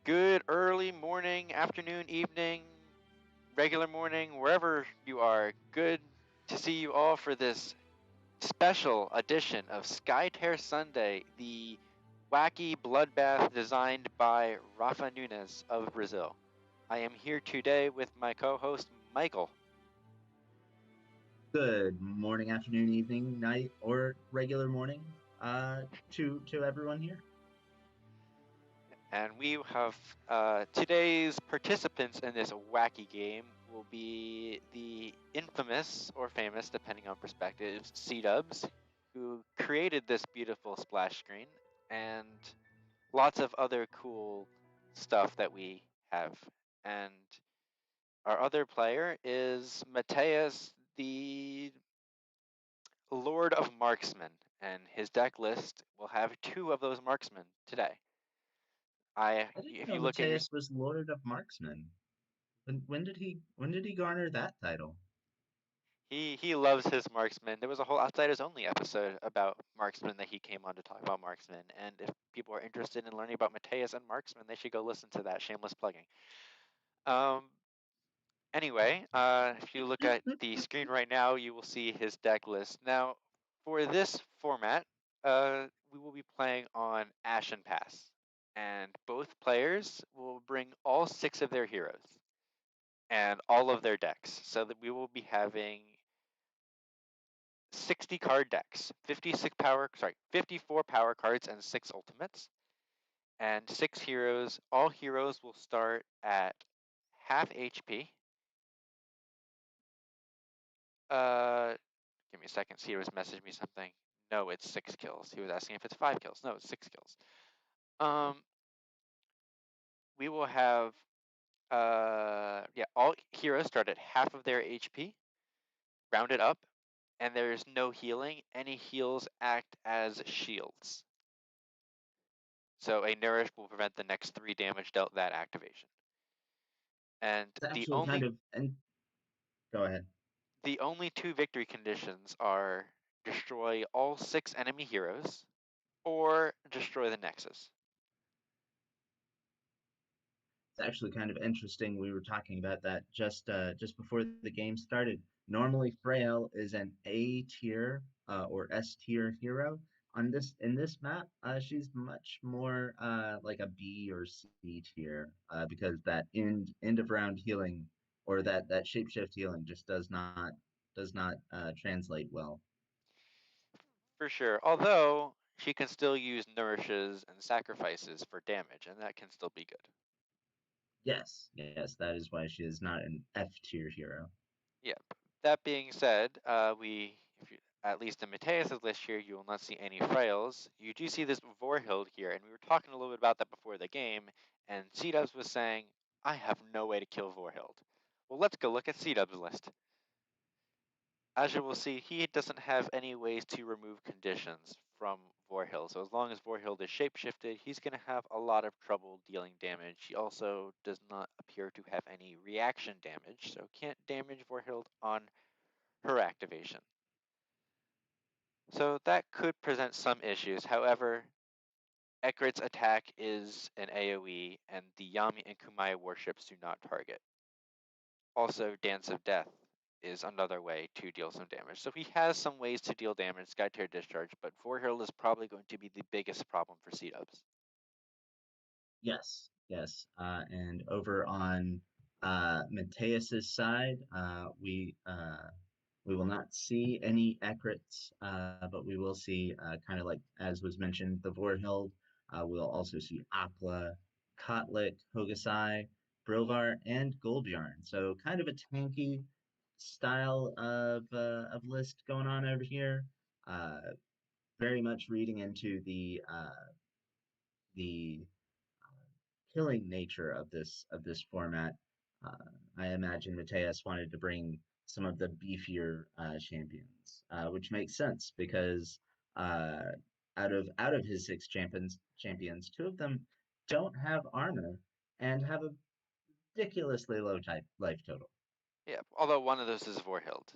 Good early morning, afternoon, evening, regular morning, wherever you are. Good to see you all for this special edition of Skytear Sunday, the wacky bloodbath designed by Rafa Nunes of Brazil. I am here today with my co-host Michael. Good morning, afternoon, evening, night, or regular morning to everyone here. And we have today's participants in this wacky game will be the infamous or famous, depending on perspectives, Cdubs, who created this beautiful splash screen, and lots of other cool stuff that we have. And our other player is Mateus, the Lord of Marksmen, and his deck list will have two of those marksmen today. I didn't If know you look at your Mateus was Lord of Marksmen. When did he garner that title? he loves his marksman. There was a whole Outsiders Only episode about marksman that he came on to talk about marksman. And if people are interested in learning about Mateus and marksman, they should go listen to that. Shameless plugging. Um. Anyway, if you look at the screen right now, you will see his deck list. Now, for this format, we will be playing on Ashen Pass, and both players will bring all 6 of their heroes and all of their decks, so that we will be having 60 card decks, 54 power cards and 6 ultimates, and 6 heroes. All heroes will start at half HP. Uh, Give me a second. Heroes messaged me something. No, it's 6 kills. He was asking if it's 5 kills. No, it's 6 kills. Um, we will have all heroes start at half of their HP, rounded up, and there's no healing. Any heals act as shields. So a nourish will prevent the next 3 damage dealt that activation. And It's actually kind of and go ahead. the only 2 victory conditions are destroy all 6 enemy heroes or destroy the Nexus. It's actually kind of interesting. We were talking about that just before the game started. Normally, Frail is an A tier or S tier hero. On this map, she's much more like a B or C tier because that end of round healing or that shapeshift healing just does not translate well. For sure. Although she can still use nourishes and sacrifices for damage, and that can still be good. Yes, that is why she is not an F tier hero. Yep. That being said, if you, at least in Mateus' list here, you will not see any frails. You do see this Vorhild here, and we were talking a little bit about that before the game, and Cdubs was saying, I have no way to kill Vorhild. Well, let's go look at Cdubs' list. As you will see, he doesn't have any ways to remove conditions from Vorhild. So as long as Vorhild is shapeshifted, he's going to have a lot of trouble dealing damage. He also does not appear to have any reaction damage, so can't damage Vorhild on her activation. So that could present some issues. However, Ekrit's attack is an AoE, and the Yami and Kumaya warships do not target. Also, Dance of Death is another way to deal some damage. So he has some ways to deal damage, Skytear Discharge, but Vorhild is probably going to be the biggest problem for Cdubs. Yes. And over on Mateus's side, we will not see any Ekrits, but we will see kind of like as was mentioned, the Vorhild. We'll also see Akla, Kotlik, Hokusai, Brovar, and Goldbjarn. So kind of a tanky style of list going on over here. Uh, Very much reading into the killing nature of this format. I imagine Mateus wanted to bring some of the beefier champions, which makes sense because uh, out of his 6 champions, 2 of them don't have armor and have a ridiculously low type life total. Yeah, although one of those is Vorhild,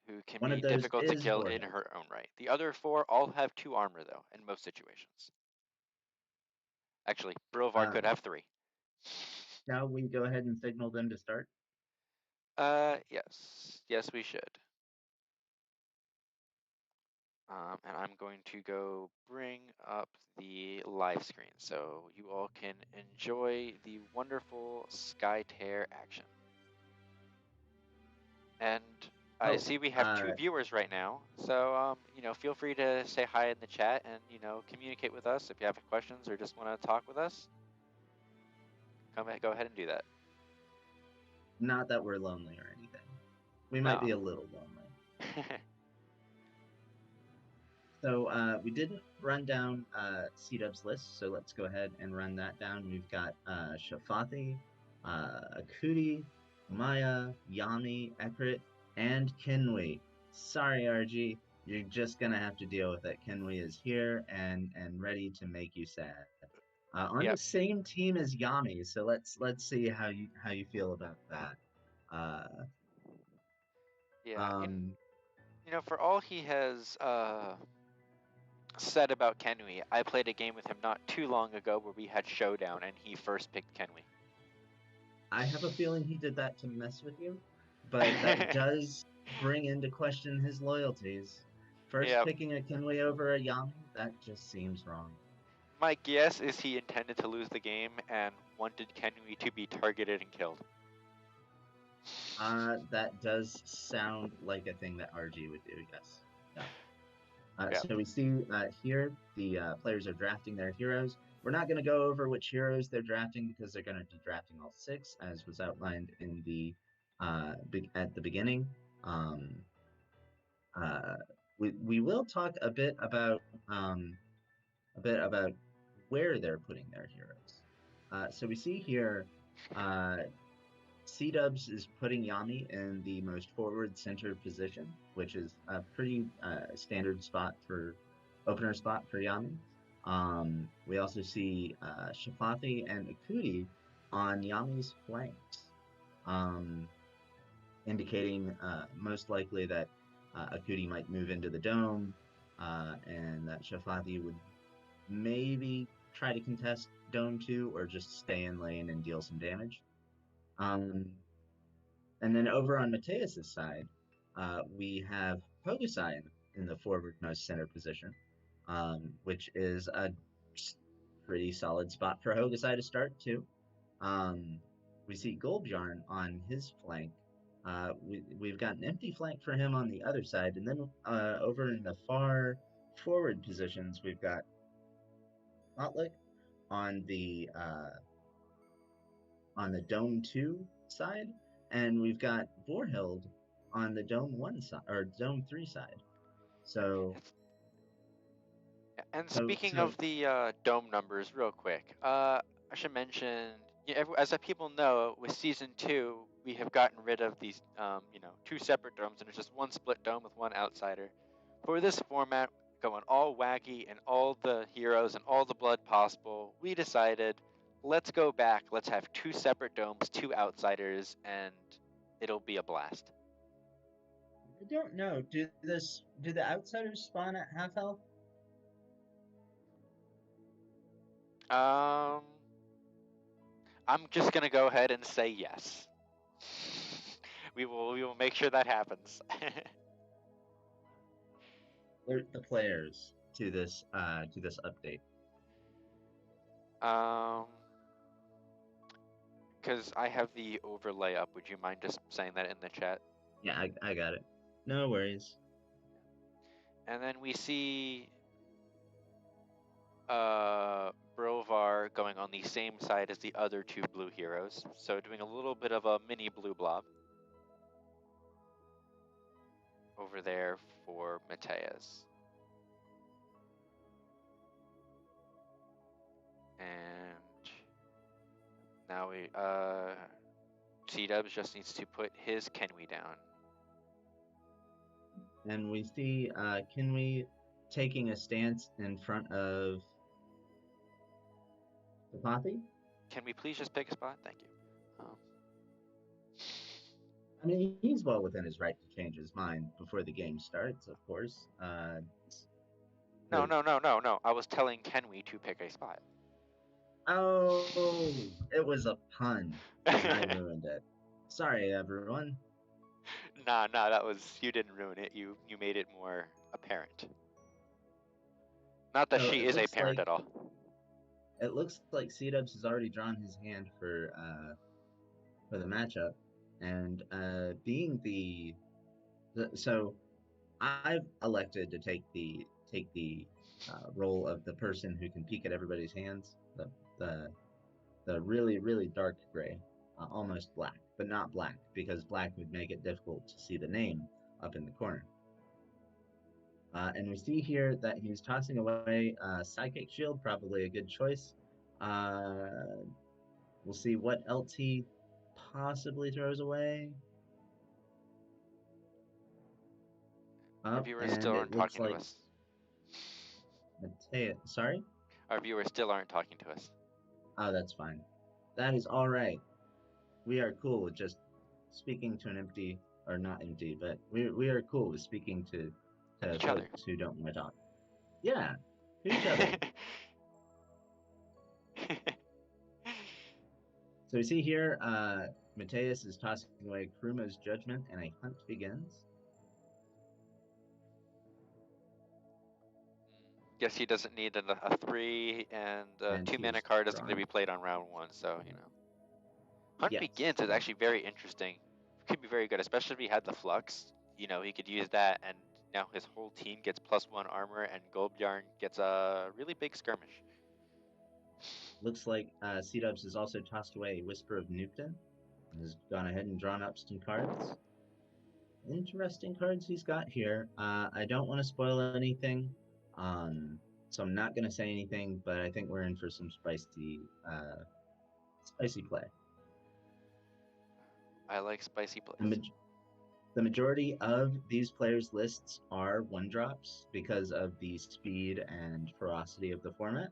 who can One of be those difficult to is kill in Vorhild. her own right. The other 4 all have 2 armor, though, in most situations. Actually, Brovar Uh, could have 3. Shall we go ahead and signal them to start? Yes. Yes, we should. And I'm going to go bring up the live screen so you all can enjoy the wonderful Skytear action. And I Oh, see we have two viewers right now, so feel free to say hi in the chat and communicate with us if you have questions or just want to talk with us. Go ahead and do that. not that we're lonely or anything. We might be No. a little lonely. So we didn't run down Cdubs list, so let's go ahead and run that down. We've got Shafathi, Akuti, Maya, Yami, Ekrit, and Kinwi. Sorry, RG, you're just gonna have to deal with it. Kinwi is here and ready to make you sad. On the Yep. same team as Yami, so let's see how you feel about that. Uh, Yeah. um, For all he has said about Kenui, I played a game with him not too long ago where we had Showdown and he first picked Kenui. I have a feeling he did that to mess with you, but that does bring into question his loyalties. First Yeah. picking a Kenway over a Yami, that just seems wrong. My guess is he intended to lose the game and wanted Kenui to be targeted and killed. That does sound like a thing that RG would do, yes. Yeah. Yeah. So we see here the players are drafting their heroes. We're not going to go over which heroes they're drafting because they're going to be drafting all six, as was outlined in the at the beginning. Um, uh, we will talk a bit about where they're putting their heroes. So we see here, uh, Cdubs is putting Yami in the most forward center position, which is a pretty standard spot for opener spot for Yami. We also see Shafathi and Akuti on Yami's flanks. Um, Indicating most likely that Akuti might move into the dome, and that Shafati would maybe try to contest Dome 2 or just stay in lane and deal some damage. Um, and then over on Mateus's side, we have Hokusai in the forwardmost center position, which is a pretty solid spot for Hokusai to start too. Um, we see Golbjarn on his flank. We've got an empty flank for him on the other side, and then over in the far forward positions, we've got Otlick on the Dome 2 side, and we've got Vorhild on the Dome 1 side or Dome 3 side. So And so speaking so of the dome numbers, real quick, I should mention, as people know, with season 2, we have gotten rid of these, two separate domes, and it's just one split dome with one outsider. For this format, going all wacky and all the heroes and all the blood possible, we decided, let's go back. Let's have two separate domes, two outsiders, and it'll be a blast. I don't know. Do the outsiders spawn at half health? Um, I'm just gonna go ahead and say yes. We will make sure that happens. Alert the players to this update. um, because I have the overlay up. Would you mind just saying that in the chat? Yeah, I got it. No worries. And then we see Brovar going on the same side as the other two blue heroes, so doing a little bit of a mini blue blob over there for Mateus. And now Cdubs just needs to put his Kenwi down. And we see Kinwi taking a stance in front of Sapathi. Can we please just pick a spot? Thank you. I mean, he's well within his right to change his mind before the game starts, of course. No, The no, no, no, no. I was telling Kenwi to pick a spot. Oh, it was a pun, and I ruined it. Sorry, everyone. Nah, that was you didn't ruin it. You made it more apparent. Not that So she is a parent at all. it looks like Cdubs has already drawn his hand for the matchup, and being the so I've elected to take the role of the person who can peek at everybody's hands. The the really dark gray, almost black, but not black because black would make it difficult to see the name up in the corner. And we see here that he's tossing away Psychic Shield, probably a good choice. Uh, we'll see what else he possibly throws away. Our Up, viewers still and it aren't looks talking to like us. Mateus. Sorry? Our viewers still aren't talking to us. Oh, that's fine. That is all right. We are cool with just speaking to an empty, or not empty, but we are cool with speaking to Each other. folks who don't want to talk. Yeah, to each other. So we see here, Mateus is tossing away Kruma's judgment, and a hunt begins. Guess he doesn't need a 3 and And 2 he mana is card isn't going to drawn. be played on round 1, so you know. Hunt Yes, Begins is actually very interesting. Could be very good, especially if he had the Flux. You know, he could use that, and now his whole team gets +1 armor, and Golbyarn gets a really big skirmish. looks like Cdubs has also tossed away Whisper of Newton. Has gone ahead and drawn up some cards. Interesting cards he's got here. I don't want to spoil anything, um, so I'm not going to say anything. But I think we're in for some spicy play. I like spicy The, plays. the majority of these players' lists are one drops because of the speed and ferocity of the format.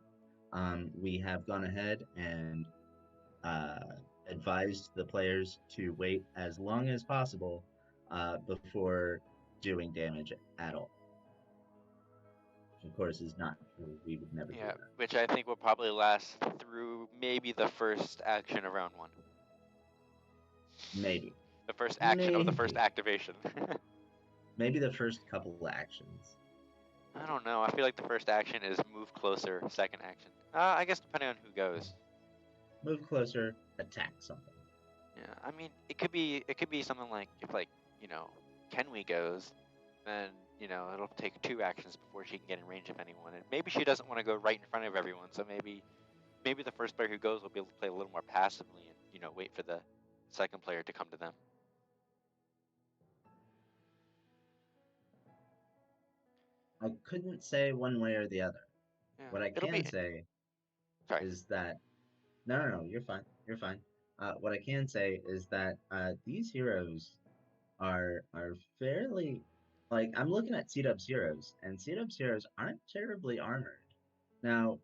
We have gone ahead and uh, advised the players to wait as long as possible before doing damage at all. Which, of course, is not true. We would never do Yeah, that. which I think will probably last through maybe the first action of round 1. Maybe. The first action of the first Maybe. activation. Maybe the first couple actions. I don't know. I feel like the first action is move closer, second action. I guess depending on who goes. Move closer, attack something. Yeah, I mean, it could be something like if you know Kenwi goes, then it'll take 2 actions before she can get in range of anyone, and maybe she doesn't want to go right in front of everyone, so maybe the first player who goes will be able to play a little more passively and wait for the second player to come to them. I couldn't say one way or the other. Yeah, What I it'll can be say sorry. is that no, you're fine. You're fine. What I can say is that these heroes are fairly like I'm looking at Cdubs heroes, and Cdubs heroes aren't terribly armored. Now,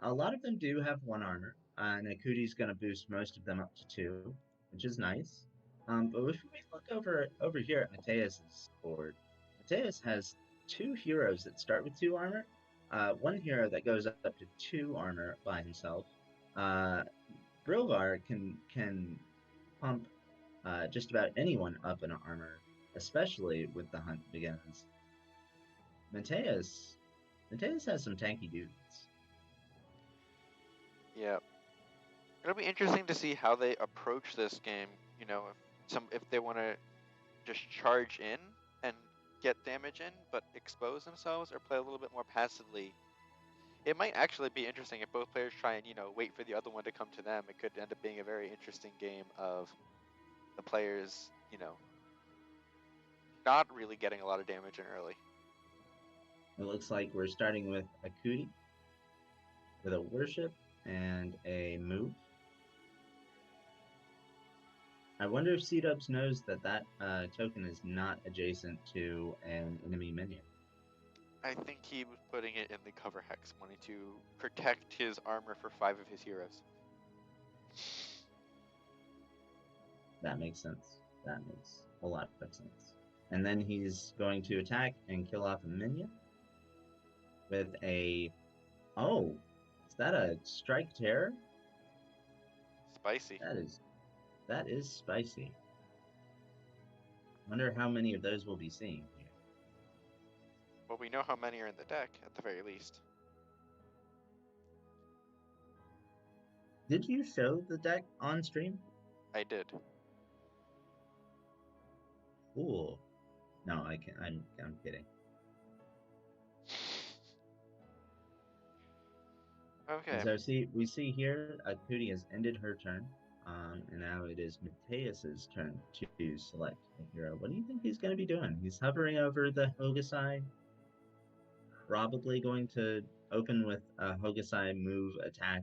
a lot of them do have 1 armor, and Akuti's going to boost most of them up to 2, which is nice. But if we look over here at Mateus's board, Mateus has 2 heroes that start with 2 armor, 1 hero that goes up to 2 armor by himself. Uh, Brilvar can pump just about anyone up in armor, especially with the hunt begins. Mateus Mateus has some tanky dudes. Yeah, it'll be interesting to see how they approach this game. If they want to just charge in and get damage in, but expose themselves, or play a little bit more passively. It might actually be interesting if both players try and wait for the other one to come to them. It could end up being a very interesting game of the players not really getting a lot of damage in early. It looks like we're starting with Akuti with a worship and a move. I wonder if Cdubs knows that token is not adjacent to an enemy minion. I think he was putting it in the cover hex, wanting to protect his armor for 5 of his heroes. That makes sense. That makes a lot of sense. And then he's going to attack and kill off a minion with a... Oh, that a strike terror? Spicy. That is spicy. Wonder how many of those we'll be seeing here. Well, we know how many are in the deck, at the very least. Did you show the deck on stream? I did. Cool. No, I can't. I'm kidding. Okay. So we see here, Kuti has ended her turn, and now it is Mateus's turn to select a hero. What do you think he's going to be doing? He's hovering over the Hokusai, probably going to open with a Hokusai move attack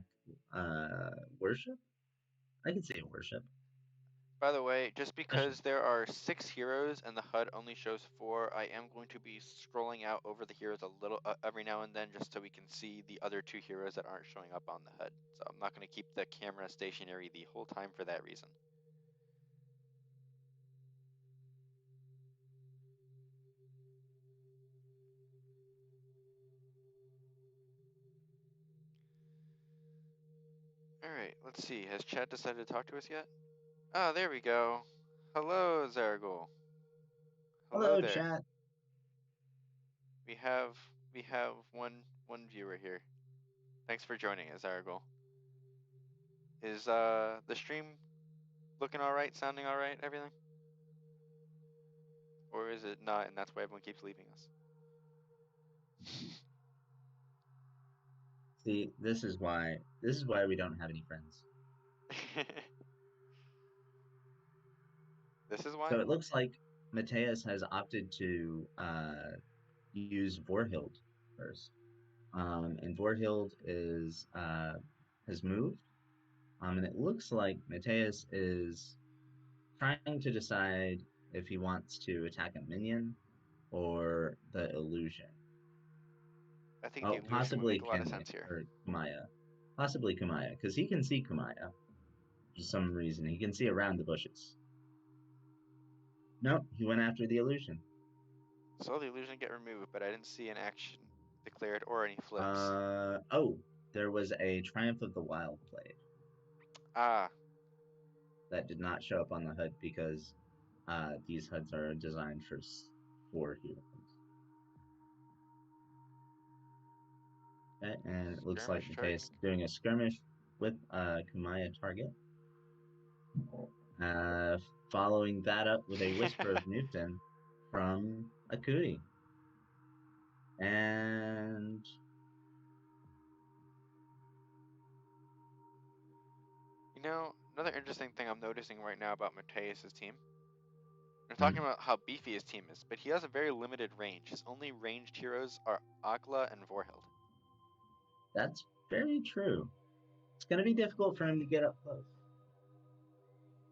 worship. I could see a worship. By the way, just because Especially- there are 6 heroes and the HUD only shows 4, I am going to be scrolling out over the heroes a little every now and then just so we can see the other 2 heroes that aren't showing up on the HUD. So I'm not going to keep the camera stationary the whole time for that reason. Alright, let's see. Has Chad decided to talk to us yet? Ah, there we go. Hello, Zargul. Hello Hello, there. chat. We have one viewer here. Thanks for joining us, Zargul. Is the stream looking alright, sounding alright, everything? Or is it not, and that's why everyone keeps leaving us? See, this is why we don't have any friends. This is So why? it looks like Mateus has opted to use Vorhild first. And Vorhild is has moved. And it looks like Mateus is trying to decide if he wants to attack a minion or the illusion. I think the Oh, illusion would possibly make a lot of Kenya sense here. or Kumaya. Possibly Kumaya, because he can see Kumaya for some reason. He can see around the bushes. No, he went after the illusion. Saw the illusion get removed, but I didn't see an action declared or any flips. Oh, there was a Triumph of the Wild played Ah, that did not show up on the HUD because these HUDs are designed for humans. Okay, and it looks like skirmish Mateus charging. is doing a skirmish with Kumaya target. Uh, Following that up with a Whisper of Newton from Akuti. And You know, another interesting thing I'm noticing right now about Mateus' team. We're talking hmm, about how beefy his team is, but he has a very limited range. His only ranged heroes are Agla and Vorhild. that's very true. It's going to be difficult for him to get up close.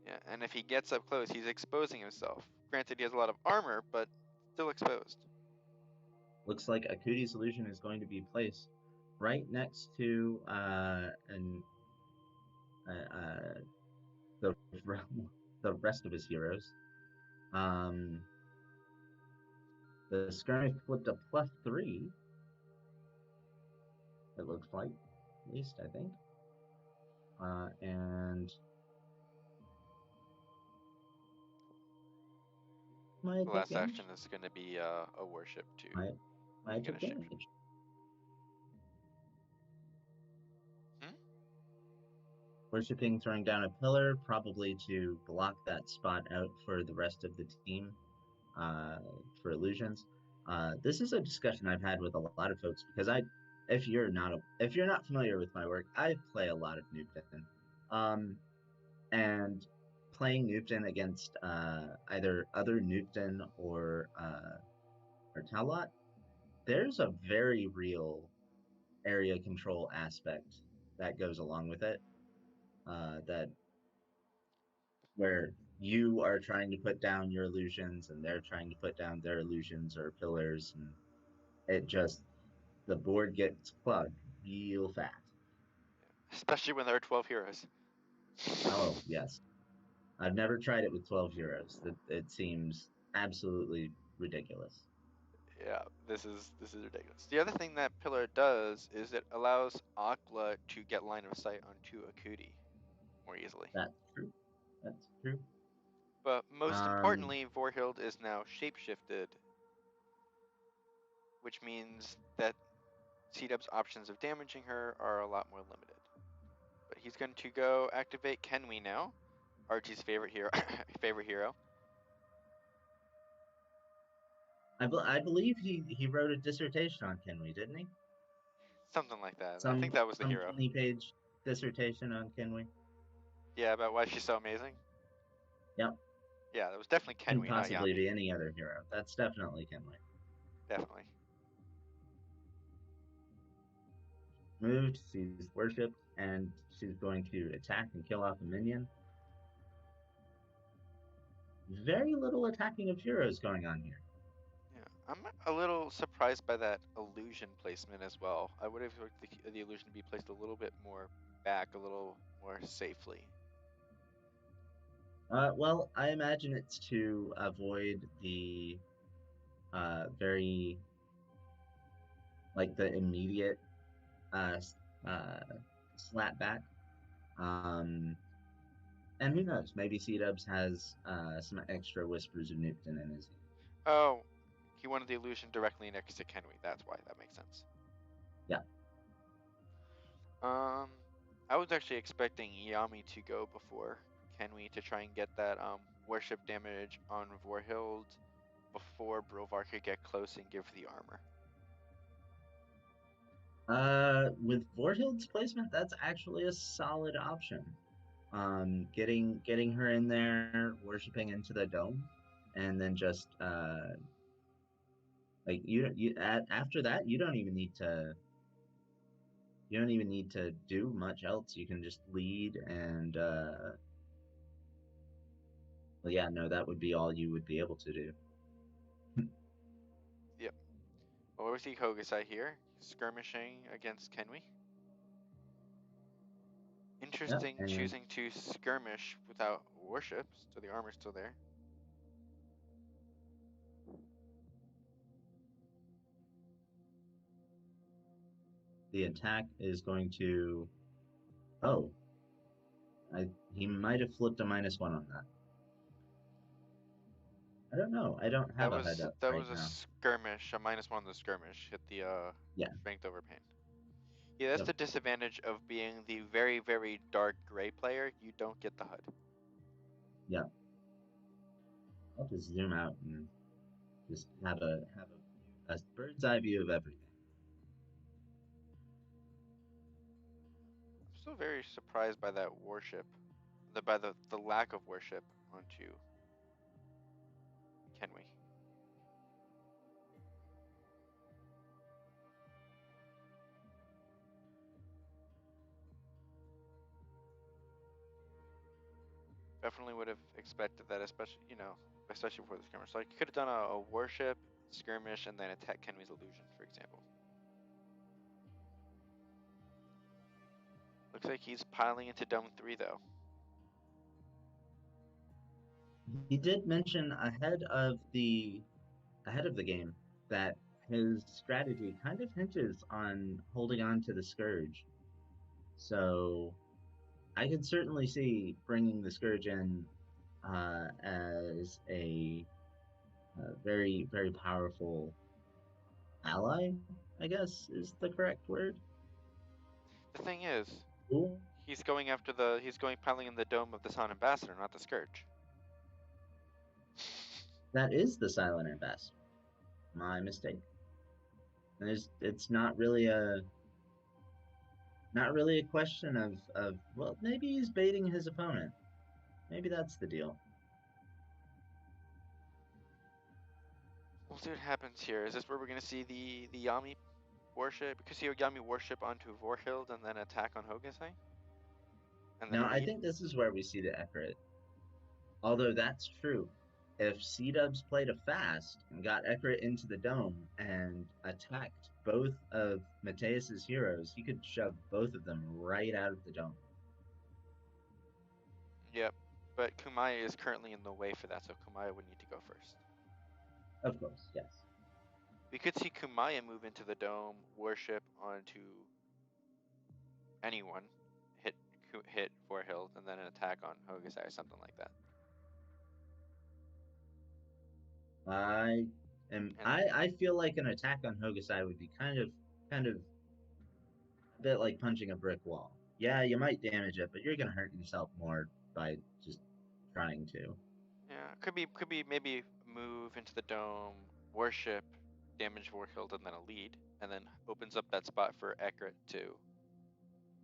Yeah, and if he gets up close, he's exposing himself. Granted, he has a lot of armor, but still exposed. Looks like Akuti's solution is going to be placed right next to uh, uh, the the rest of his heroes. Um, the skirmish flipped a +3. It looks like, at least I think. And The might take last damage. action is going to be a worship to Might might get take a ship. damage. Hmm? Worshipping, throwing down a pillar, probably to block that spot out for the rest of the team uh, for illusions. This is a discussion I've had with a lot of folks because if you're not familiar with my work, I play a lot of Newton, and playing Newton against either other Newton or Talot, there's a very real area control aspect that goes along with it. That where you are trying to put down your illusions and they're trying to put down their illusions or pillars, and it just the board gets plugged real fast. Especially when there are 12 heroes. Oh yes, I've never tried it with 12 heroes. It seems absolutely ridiculous. Yeah, this is ridiculous. The other thing that pillar does is it allows Akla to get line of sight onto Akuti more easily. That's true. That's true. But most Um, importantly, Vorhild is now shapeshifted, which means that Cdubs' options of damaging her are a lot more limited. But he's going to go activate Kenwi now, Archie's favorite hero. favorite hero. I believe he wrote a dissertation on Kenwi, didn't he? Something like that. I think Some that was the some hero. 20-page dissertation on Kenwi. Yeah, about why she's so amazing. Yep. Yeah, that was definitely Couldn't Kenwi, not possibly Yami. be any other hero. That's definitely Kenwi. Definitely. Moved, she's worshipped, and she's going to attack and kill off a minion. Very little attacking of heroes going on here. Yeah, I'm a little surprised by that illusion placement as well. I would have liked the illusion to be placed a little bit more back, a little more safely. Well, I imagine it's to avoid the very like the immediate uh, uh, slap back. Um, and who knows? Maybe Cdubs has some extra whispers of Newton in his. Oh, he wanted the illusion directly next to Kenwi. That's why. That makes sense. Yeah. Um, I was actually expecting Yami to go before Kenwi to try and get that worship damage on Vorhild before Brovar could get close and give the armor. With Vorhild's placement, that's actually a solid option. Getting her in there, worshiping into the dome, and then just like after that, you don't even need to do much else. You can just lead and well, yeah, no, that would be all you would be able to do. Yep. Well, we see Kogasai here skirmishing against Kenwi. Yeah, Interesting and choosing to skirmish without worship, so the armor's still there. the attack is going to. Oh, he might have flipped a -1 on that. I don't know. I don't have That a HUD was up that right was a now. skirmish, a -1 on the skirmish. Hit the Yeah. strength over pain. Yeah, that's Yep. the disadvantage of being the very, very dark gray player. You don't get the HUD. Yep. I'll just zoom out and just have a bird's eye view of everything. I'm still very surprised by that worship, by the lack of worship onto Kenwi. Definitely would have expected that, especially before the skirmish. Like you could have done a worship, skirmish, and then attack Kenwi's illusion, for example. Looks like he's piling into Dome 3 though. He did mention ahead of the game that his strategy kind of hinges on holding on to the scourge. So I could certainly see bringing the scourge in as a very very powerful ally. I guess is the correct word. The thing is, Cool. he's going piling in the dome of the Sun Ambassador, not the Scourge. That is the silent ambassador. My mistake. It's not really a question of well maybe he's baiting his opponent. Maybe that's the deal. We'll see what happens here. Is this where we're gonna see the Yami worship? Because see Yami worship onto Vorhild and then attack on Hokusai? And Now then I lead? think this is where we see the accurate. Although that's true, if Cdubs played a fast and got Ekrit into the dome and attacked both of Mateus's heroes, he could shove both of them right out of the dome. Yep. But Kumaya is currently in the way for that, so Kumaya would need to go first. Of course, yes. We could see Kumaya move into the dome, worship onto anyone, hit hit Vorhild, and then an attack on Hokusai or something like that. I am. And I feel like an attack on Hokusai would be kind of a bit like punching a brick wall. Yeah, you might damage it, but you're gonna hurt yourself more by just trying to. yeah, could be maybe move into the dome, worship, damage Vorhild, and then a lead, and then opens up that spot for Ekrit to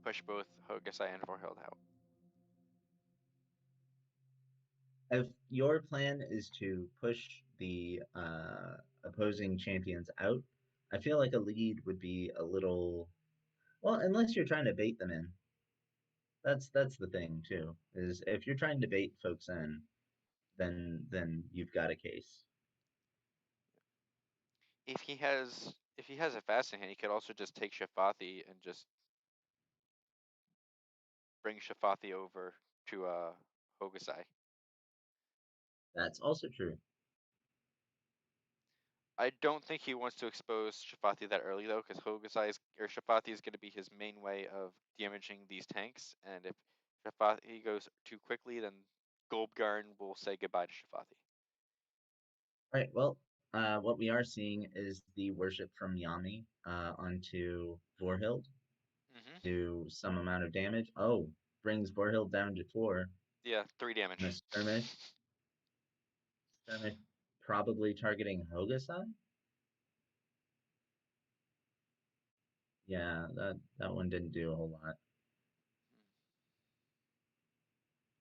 push both Hokusai and Vorhild out. If your plan is to push the opposing champions out, I feel like a lead would be a little well, unless you're trying to bait them in. That's the thing too. Is if you're trying to bait folks in, then you've got a case. If he has a fasting hand, he could also just take Shafathi and just bring Shafathi over to Hokusai. That's also true. I don't think he wants to expose Shafathi that early though, because Shafathi is going to be his main way of damaging these tanks, and if Shafathi goes too quickly, then Golbgarn will say goodbye to Shafathi. Right. Well, what we are seeing is the worship from Yami onto Vorhild Mm-hmm. to some amount of damage. Oh, brings Vorhild down to 4 Yeah, 3 in a damage. skirmish. Skirmish probably targeting Hokusai. Yeah, that one didn't do a whole lot.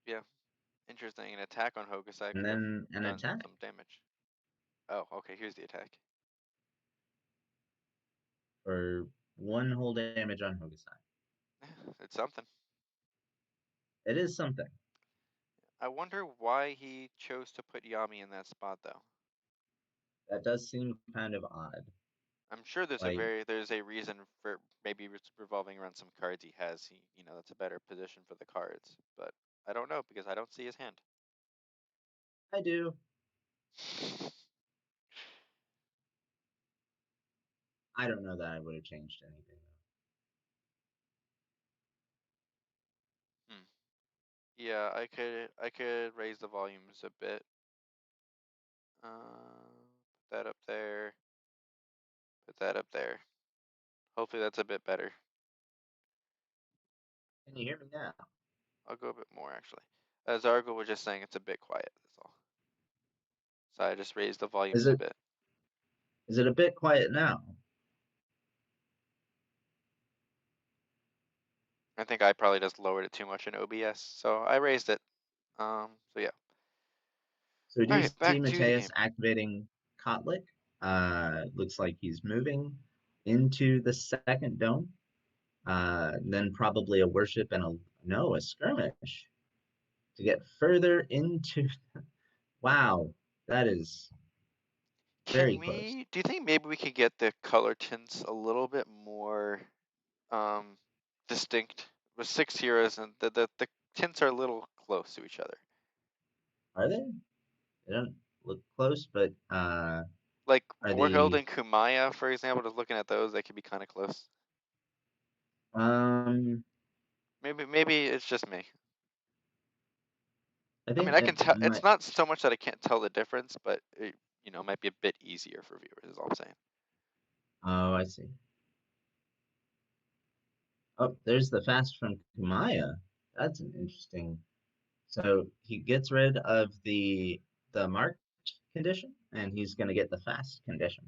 Yeah, interesting. An attack on Hokusai And could have then an done attack some damage. Oh, okay. Here's the attack. for 1 whole damage on Hokusai. It's something. It is something. I wonder why he chose to put Yami in that spot though. That does seem kind of odd. I'm sure Like, there's a reason for maybe it's revolving around some cards he has. That's a better position for the cards, but I don't know because I don't see his hand. I do. I don't know that I would have changed anything. Hmm. Yeah, I could raise the volumes a bit. Put that up there. Put that up there. Hopefully that's a bit better. Can you hear me now? I'll go a bit more actually. As Argo was just saying, it's a bit quiet. That's all. So I just raised the Is volumes a it bit. is it a bit quiet now? I think I probably just lowered it too much in OBS, so I raised it. So yeah. So do All you right, see back to the Mateus game. activating Kotlik? Looks like he's moving into the second dome. Then probably a worship and a skirmish to get further into. Wow, that is very close. Do you think maybe we could get the color tints a little bit more um, distinct? With 6 heroes, and the tints are a little close to each other. Are they? They don't look close, but Like are Vorhild they? and Kumaya, for example, just looking at those, they could be kind of close. Um, Maybe it's just me. I I mean, think I it can tell. It's might. not so much that I can't tell the difference, but it might be a bit easier for viewers. Is all I'm saying. Oh, I see. Oh, there's the fast from Kumaya. That's an interesting. So he gets rid of the marked condition, and he's going to get the fast condition.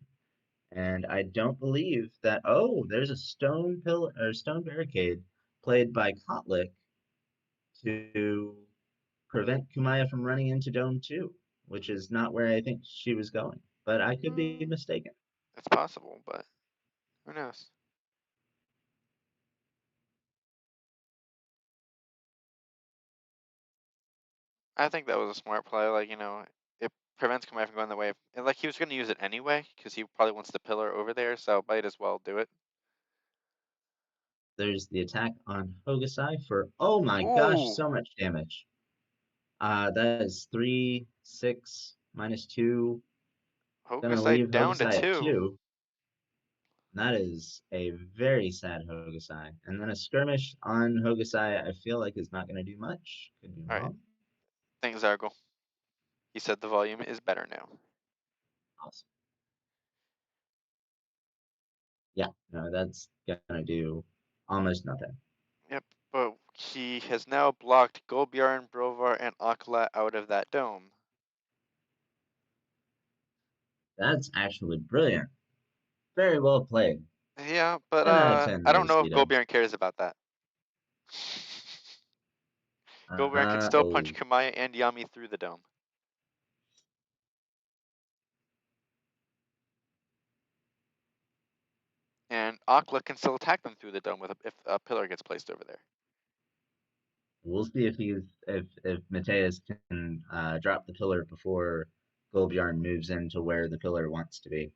And I don't believe that. Oh, there's a stone pillar or stone barricade played by Kotlik to prevent Kumaya from running into Dome 2, which is not where I think she was going. But I could be Mm, mistaken. it's possible, but who knows? I think that was a smart play. Like it prevents Kumai from going the way of, and like he was going to use it anyway because he probably wants the pillar over there, so might as well do it. There's the attack on Hokusai for, oh my gosh, Ooh, so much damage. That is 3, 6, -2. Gonna Hokusai leave down to Hokusai at two. 2. That is a very sad Hokusai. And then a skirmish on Hokusai, I feel like is not going to do much. Could be All right, wrong. thanks, Zargle. He said the volume is better now. Awesome. Yeah, no, that's going to do almost nothing. Yep, but he has now blocked Golbjarn, Brovar, and Akla out of that dome. That's actually brilliant. Very well played. Yeah, but 10 out of 10 I there, don't know if Cdubs. Golbjarn cares about that. Golbjarn can still punch Oh, Kamaya and Yami through the dome. And Akla can still attack them through the dome if a pillar gets placed over there. we'll see if Mateus can drop the pillar before Golbjarn moves into where the pillar wants to be.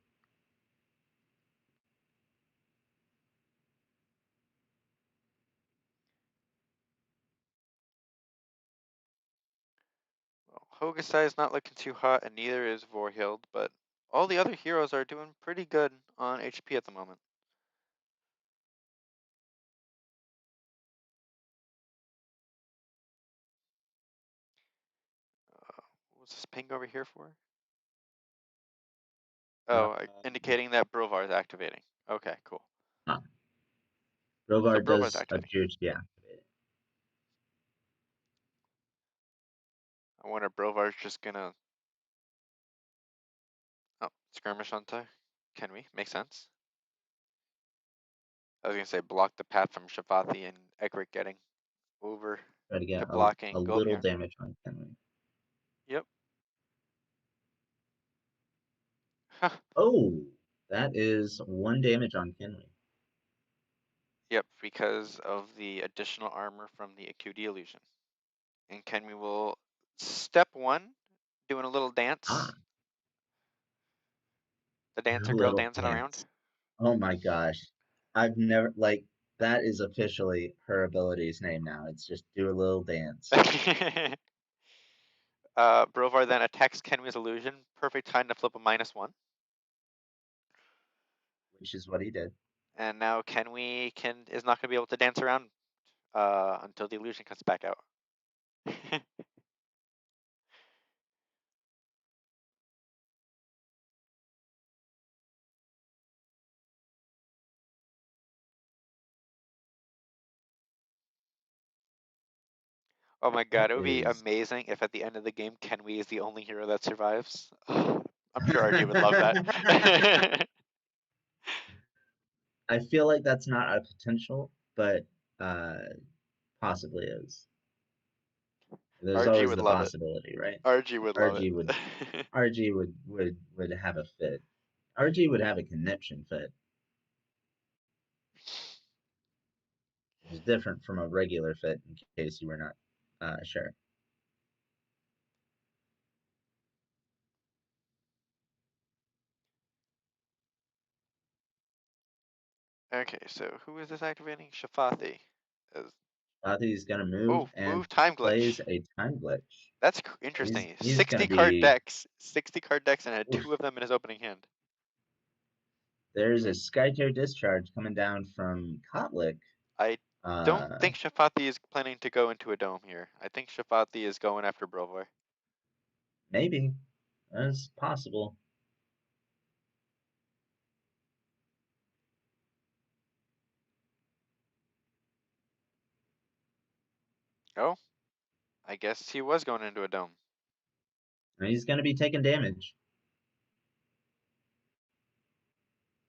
Well, Hokusai is not looking too hot, and neither is Vorhild, but all the other heroes are doing pretty good on HP at the moment. What's this ping over here for? Uh, Oh, indicating that Brovar is activating. Okay, cool. uh, So Rovar Brovar's does activating. appear to be activated. I wonder if Brovar's just gonna skirmish onto Kenwi. Makes sense. I was gonna say block the path from Shafathi and Ekrik getting over Try to to get a blocking little Golbjarn. damage on Kenley. Yep. Oh, that is 1 damage on Kenley. Yep, because of the additional armor from the Acuity illusion. And Kenwi will step one, doing a little dance. Ah, The a dancer girl little dancing around. dance. Oh my gosh. I've never, like, that is officially her ability's name now. It's just do a little dance, Brovar then attacks Kenwi's illusion. Perfect time to flip a -1. which is what he did. And now Kenwi is not going to be able to dance around until the illusion comes back out. Oh my That god, it would be is. amazing if at the end of the game Kenwi is the only hero that survives. I'm sure RG would love that. I feel like that's not a potential, but uh, possibly is. There's RG always would the love it. possibility, right? RG would love RG it. would RG would have a fit. RG would have a conniption fit, which is different from a regular fit. In case you were not sure. Okay, so who is this activating? Shafathi. As- He's gonna move Oh, and move time plays glitch. a time glitch. That's He's interesting. he's gonna 60 card be. decks. 60 card decks and had Oof. two of them in his opening hand. There's a Skytear discharge coming down from Kotlik. I don't Uh, think Shafathi is planning to go into a dome here. I think Shafathi is going after Brovar. Maybe that's possible. Oh, I guess he was going into a dome. He's gonna be taking damage.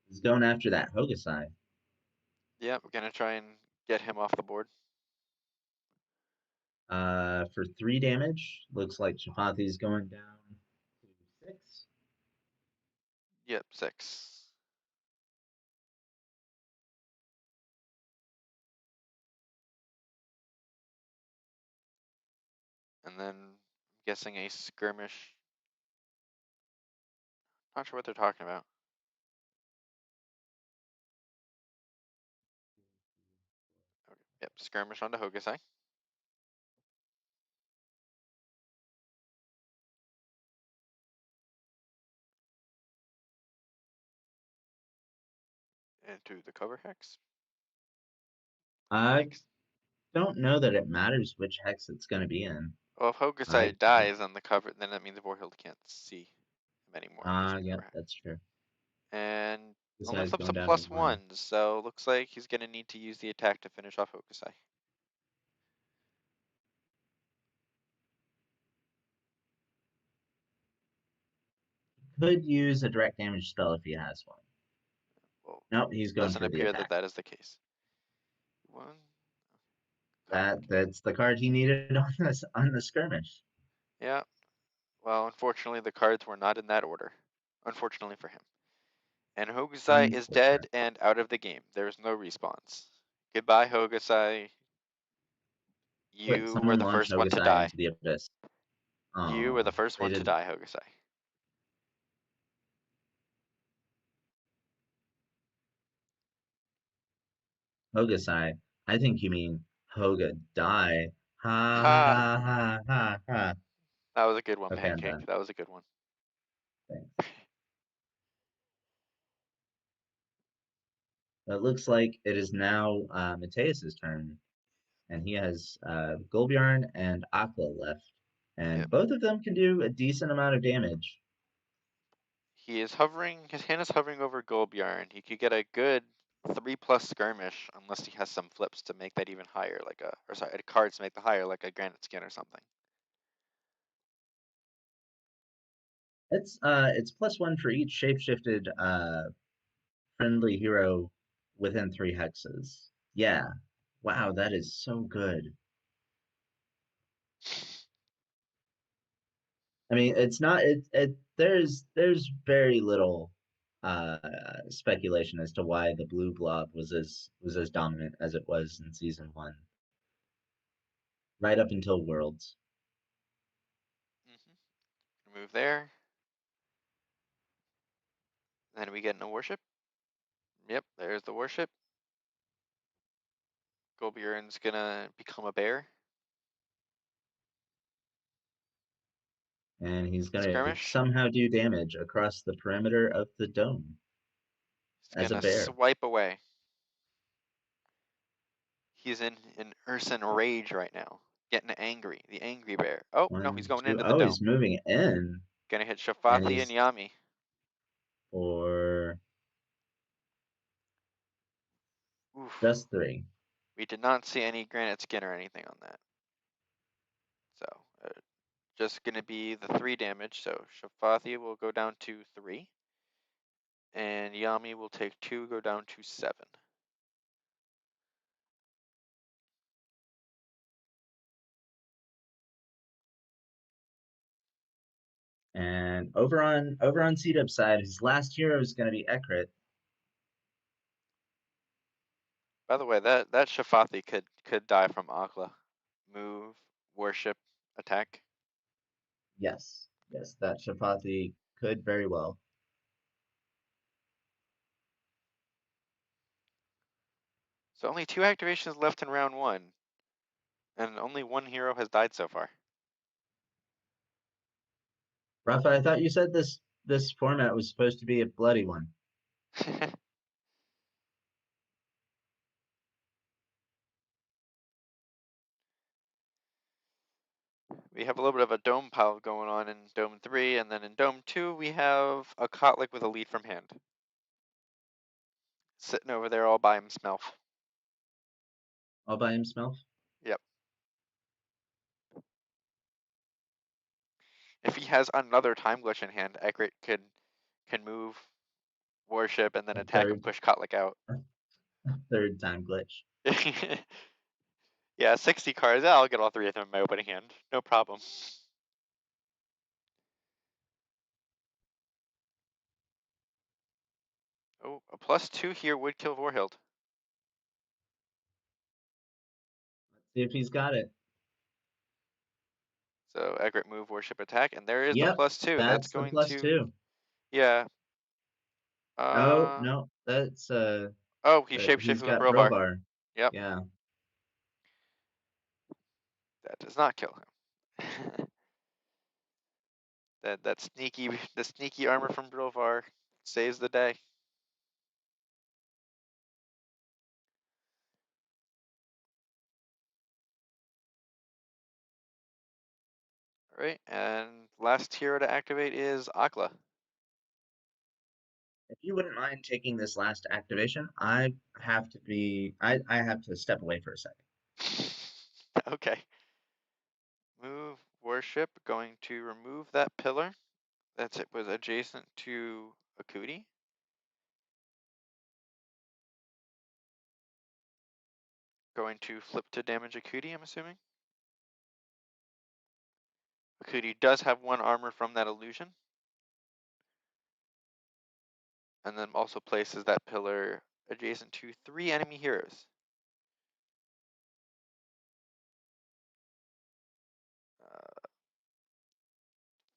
He's going after that Hokusai. Yeah, we're gonna try and get him off the board. For 3 damage. Looks like Chapathi's going down to 6. Yep, 6. And then I'm guessing a skirmish. Not sure what they're talking about. Okay. Yep, skirmish onto Hokusai. into the cover hex. I Makes don't know that it matters which hex it's going to be in. Well, if I Hokusai dies on the cover, then that means Vorhild can't see him anymore using the Yep, cover hex. that's true. And This only side's flips a going down to +1, 1. so looks like he's gonna need to use the attack to finish off Hokusai. Could use a direct damage spell if he has one. Well, Nope, he's going doesn't for the appear that attack. that is the case. One That's the card he needed on the skirmish. Yeah. Well, unfortunately, the cards were not in that order. Unfortunately for him. And Hokusai is Unfortunate. dead and out of the game. There's no respawns. Goodbye, Hokusai. Quick, You were someone the launch first one to Hokusai die. into the abyss. You were the Oh, first they one to didn't. die, Hokusai. Hokusai. I think you mean Hoga die. Ha Ha! ha ha ha ha. That was a good one, Okay, I'm Pancake. done. That was a good one. Thanks. It looks like it is now Mateus's turn, and he has Golbjarn and Aqua left, and Yep. both of them can do a decent amount of damage. He is hovering, his hand is hovering over Golbjarn. He could get a good 3+ skirmish unless he has some flips to make that even higher, like cards to make the higher, like a Granite Skin or something. It's +1 for each shapeshifted friendly hero within 3 hexes. Yeah. Wow, that is so good. I mean, it's not there's very little uh speculation as to why the blue blob was as dominant as it was in season 1, right up until Worlds. Move there. Then we get into worship. Yep, there's the worship. Golbjarn's gonna become a bear. And he's gonna Skirmish. somehow do damage across the perimeter of the dome He's as a gonna bear. swipe away. He's in Urson rage right now. Getting angry. The angry bear. Oh, no, he's One, going two. into the Oh, dome. he's moving in, Gonna hit and Shafathi and he's Yami. for Oof. just 3. We did not see any Granite Skin or anything on that. So, just gonna be the 3 damage. So Shafathi will go down to 3. And Yami will take 2, go down to 7. And over on Cdubs side, his last hero is gonna be Ekrit. By the way, that Shafathi could die from Akla. Move, worship, attack. Yes, yes, that Shapathi could very well. So only 2 activations left in round 1. And only 1 hero has died so far. Rafa, I thought you said this format was supposed to be a bloody one. We have a little bit of a dome pile going on in Dome 3, and then in Dome 2 we have a Kotlik with a lead from hand. Sitting over there all by himself. All by himself? Yep. If he has another time glitch in hand, Ekrit can move, worship, and then A attack and third push Kotlik out. third time glitch. Yeah, 60 cards. I'll get all 3 of them in my opening hand. No problem. Oh, a +2 here would kill Vorhild. See if he's got it. So Ekrit move, worship, attack, and there is the Yep, +2. That's that's the going plus to, 2. yeah. No, no, that's Oh, he he's shapeshifted with got Brilbar. Brobar. Yep, Yeah. that does not kill him. that the sneaky armor from Brilvar saves the day. Alright, and last hero to activate is Akla. If you wouldn't mind taking this last activation, I have to step away for a second. Okay. Move Warship, going to remove that pillar that was adjacent to Akuti. Going to flip to damage Akuti, I'm assuming. Akuti does have 1 armor from that illusion. And then also places that pillar adjacent to 3 enemy heroes.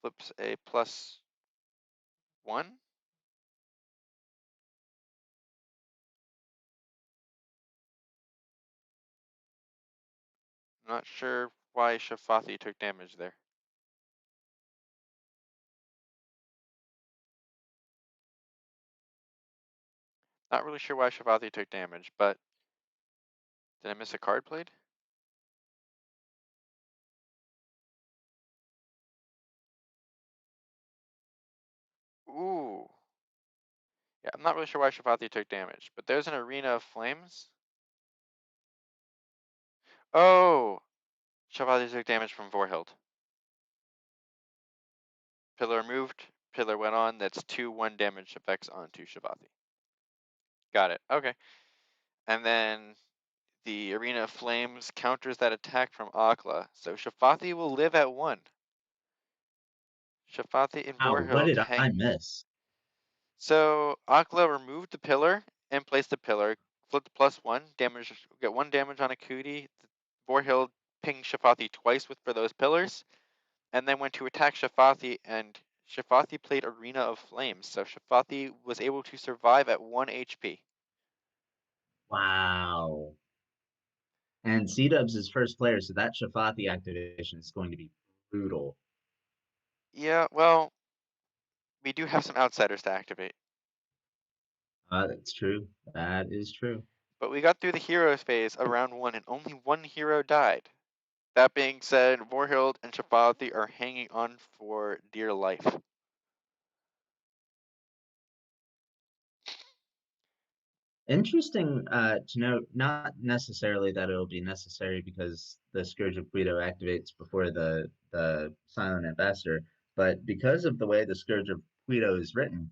Flips a +1. Not sure why Shafathi took damage there. Not really sure why Shafathi took damage, but did I miss a card played? Ooh. Yeah, I'm not really sure why Shafathi took damage, but there's an Arena of Flames. Oh! Shafathi took damage from Vorhild. Pillar moved, pillar went on, that's 2 1 damage effects onto Shafathi. Got it, okay. And then the Arena of Flames counters that attack from Akla, so Shafathi will live at 1. Shafathi and Wow, what Vorhild did I hang. miss? So Akla removed the pillar and placed the pillar, flipped +1, damage, get 1 damage on Akuti. Vorhild pinged Shafathi twice for those pillars, and then went to attack Shafathi, and Shafathi played Arena of Flames, so Shafathi was able to survive at 1 HP. Wow. And Cdubs is first player, so that Shafathi activation is going to be brutal. Yeah, well, we do have some outsiders to activate. That's true. That is true. But we got through the heroes phase of round 1 and only 1 hero died. That being said, Vorhild and Shafathi are hanging on for dear life. Interesting to note, not necessarily that it'll be necessary because the Scourge of Guido activates before the Silent Ambassador, but because of the way the Scourge of Guido is written,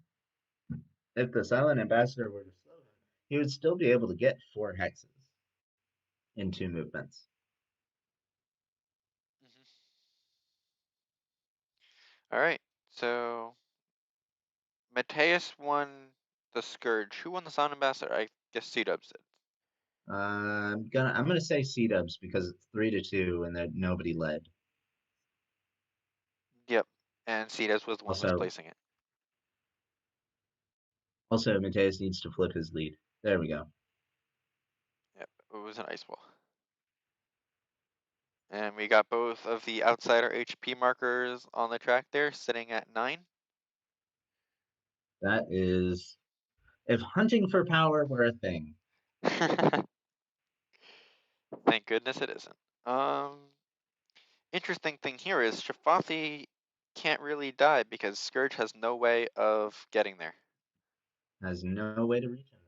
if the Silent Ambassador were to slow him, he would still be able to get 4 hexes in 2 movements. All right, so Mateus won the Scourge. Who won the Sound Ambassador? I guess Cdubs did. I'm gonna say Cdubs because it's 3-2 and that nobody led. Yep, and Cdubs was the one was Also, placing it. Mateus needs to flip his lead. There we go. Yep, it was an ice wall. And we got both of the outsider HP markers on the track there, sitting at 9. That is, if hunting for power were a thing. Thank goodness it isn't. Interesting thing here is Shafathi can't really die because Scourge has no way of getting there. Has no way to reach him.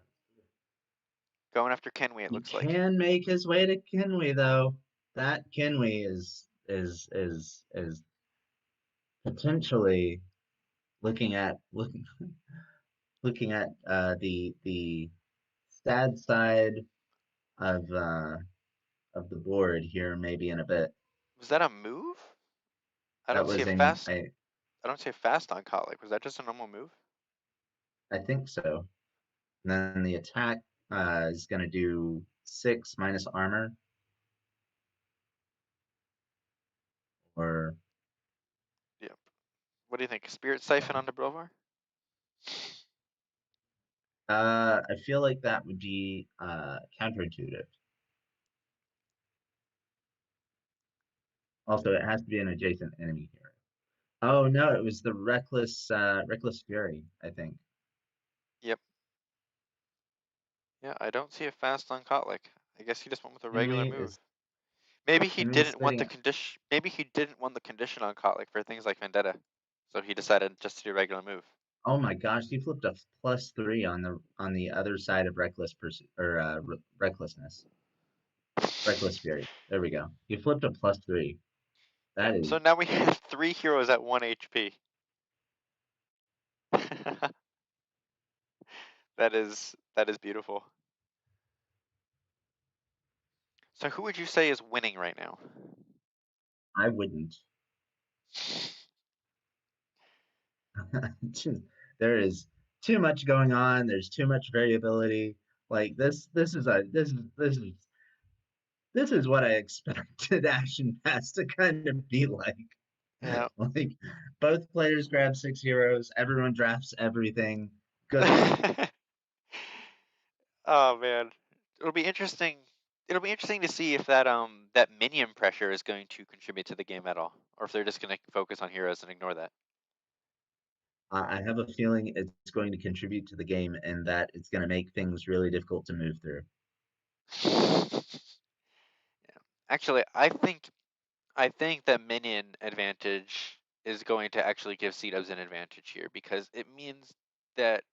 Going after Kenway, it He looks like. can make his way to Kinway though. That Kinway is potentially looking looking at the sad side of the board here maybe in a bit. Was that a move? I That don't see a was fast. I don't see a fast on Kalik. Was that just a normal move? I think so. And then the attack is gonna do 6 minus armor or Yep. What do you think? Spirit Siphon onto Brovar? I feel like that would be counterintuitive. Also, it has to be an adjacent enemy here. Oh no, it was the reckless fury, I think. Yep. Yeah, I don't see a fast on Kotlik. I guess he just went with a regular Henry move. is Maybe he I mean, didn't want splitting the it. condition. Maybe he didn't want the condition on Kotlik for things like Vendetta, so he decided just to do a regular move. Oh my gosh, he flipped a +3 on the other side of recklessness. Reckless Fury. There we go. He flipped a +3. Yep. That So is now we have 3 heroes at 1 HP. that is beautiful. So who would you say is winning right now? I wouldn't. There is too much going on. There's too much variability. Like this is what I expected Action Pass to kind of be like. Yeah. Like both players grab 6 heroes, everyone drafts everything. Good luck. Oh man, it'll be interesting. It'll be interesting to see if that minion pressure is going to contribute to the game at all, or if they're just going to focus on heroes and ignore that. I have a feeling it's going to contribute to the game and that it's going to make things really difficult to move through. Yeah. Actually, I think that minion advantage is going to actually give Cdubs an advantage here because it means that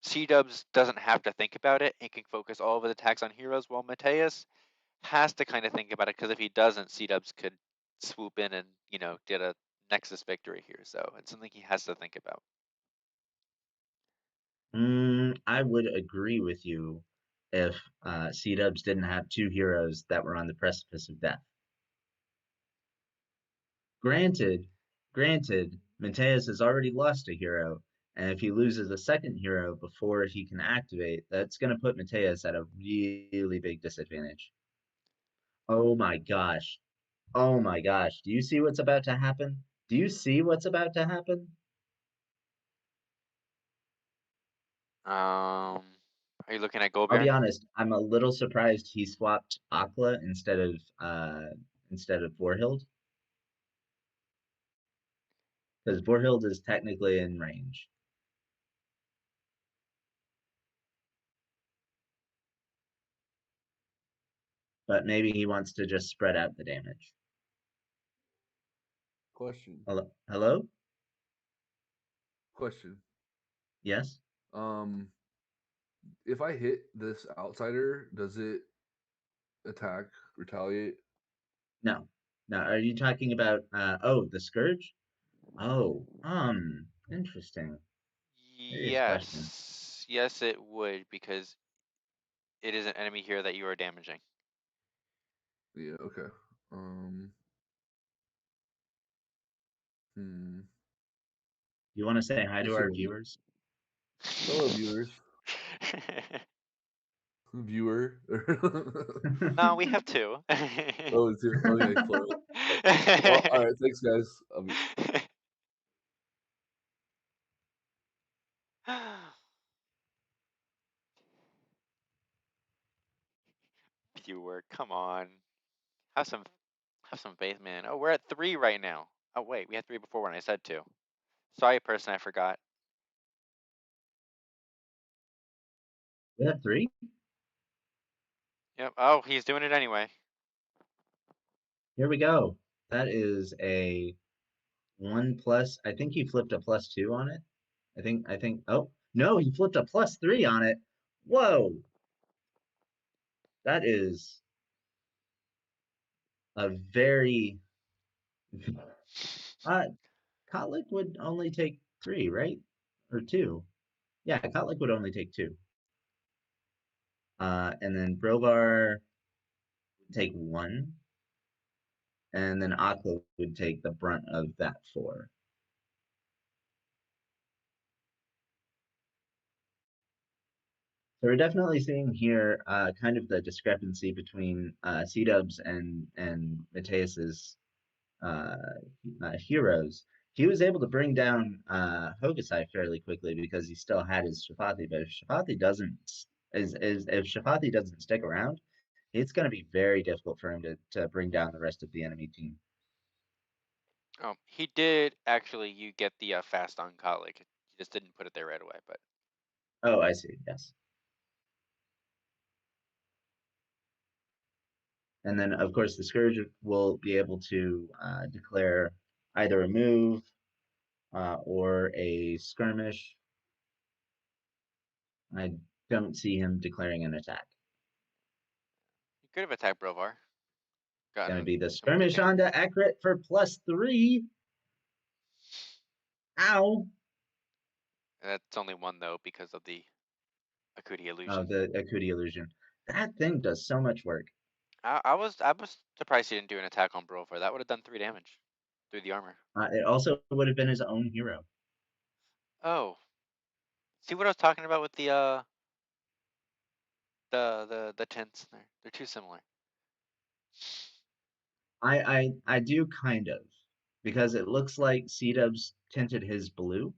Cdubs doesn't have to think about it and can focus all of his attacks on heroes, while Mateus has to kind of think about it because if he doesn't, Cdubs could swoop in and get a Nexus victory here. So it's something he has to think about. I would agree with you if Cdubs didn't have 2 heroes that were on the precipice of death. Granted, granted, Mateus has already lost a hero, and if he loses a second hero before he can activate, that's going to put Mateus at a really big disadvantage. Oh my gosh. Oh my gosh. Do you see what's about to happen? Do you see what's about to happen? Are you looking at Gold I'll be Baron? honest, I'm a little surprised he swapped Akla instead of Vorhild, because Vorhild is technically in range. But maybe he wants to just spread out the damage. Question. Hello? Hello? Question. Yes? Um, if I hit this outsider, does it attack, retaliate? No. No. Are you talking about oh, the Scourge? Oh, interesting. Serious question. Yes, it would because it is an enemy here that you are damaging. Yeah. Okay. Um. Hmm. You want to say hi to Guess it our would. viewers? Hello, viewers. Viewer. No, we have two. Oh, it's you. Okay, plural. Well, all right. Thanks, guys. Viewer, come on. Have some have some faith, man. Oh, we're at 3 right now. Oh wait, we had 3 before when I said 2. Sorry, person, I forgot. We have 3? Yep. Oh, he's doing it anyway. Here we go. That is a 1+. I think he flipped a +2 on it. Oh, no, he flipped a +3 on it. Whoa. That is a very uh Kotlik would only take 3, right? Or 2. Yeah, Kotlik would only take 2. And then Brovar would take 1. And then Aqua would take the brunt of that 4. So we're definitely seeing here kind of the discrepancy between Cdubs and Mateus's uh, heroes. He was able to bring down Hokusai fairly quickly because he still had his Shafathi. But if Shafathi doesn't if Shafathi doesn't stick around, it's going to be very difficult for him to bring down the rest of the enemy team. He did actually. You get the fast on Kotlik. He just didn't put it there right away. But Oh, I see. Yes. And then, of course, the Scourge will be able to declare either a move or a skirmish. I don't see him declaring an attack. You could have attacked Brovar. Going to Gotten be the some good skirmish damage. onto accurate for +3. Ow! That's only one though because of the Akuti Oh, illusion. the Akuti illusion. That thing does so much work. I was surprised he didn't do an attack on Brovar. That would have done 3 damage through the armor. It also would have been his own hero. Oh, see what I was talking about with the tints there. They're too similar. I do kind of, because it looks like Cdubs tinted his blue.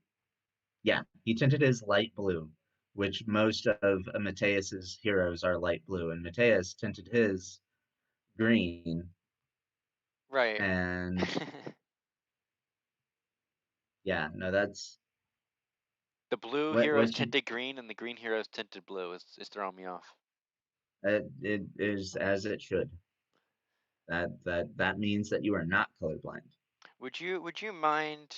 Yeah, he tinted his light blue, which most of Mateus's heroes are light blue, and Mateus tinted his green. Right. And yeah, no, that's The blue heroes what you tinted green and the green heroes tinted blue is throwing me off. it is as it should. That means that you are not colorblind. Would you mind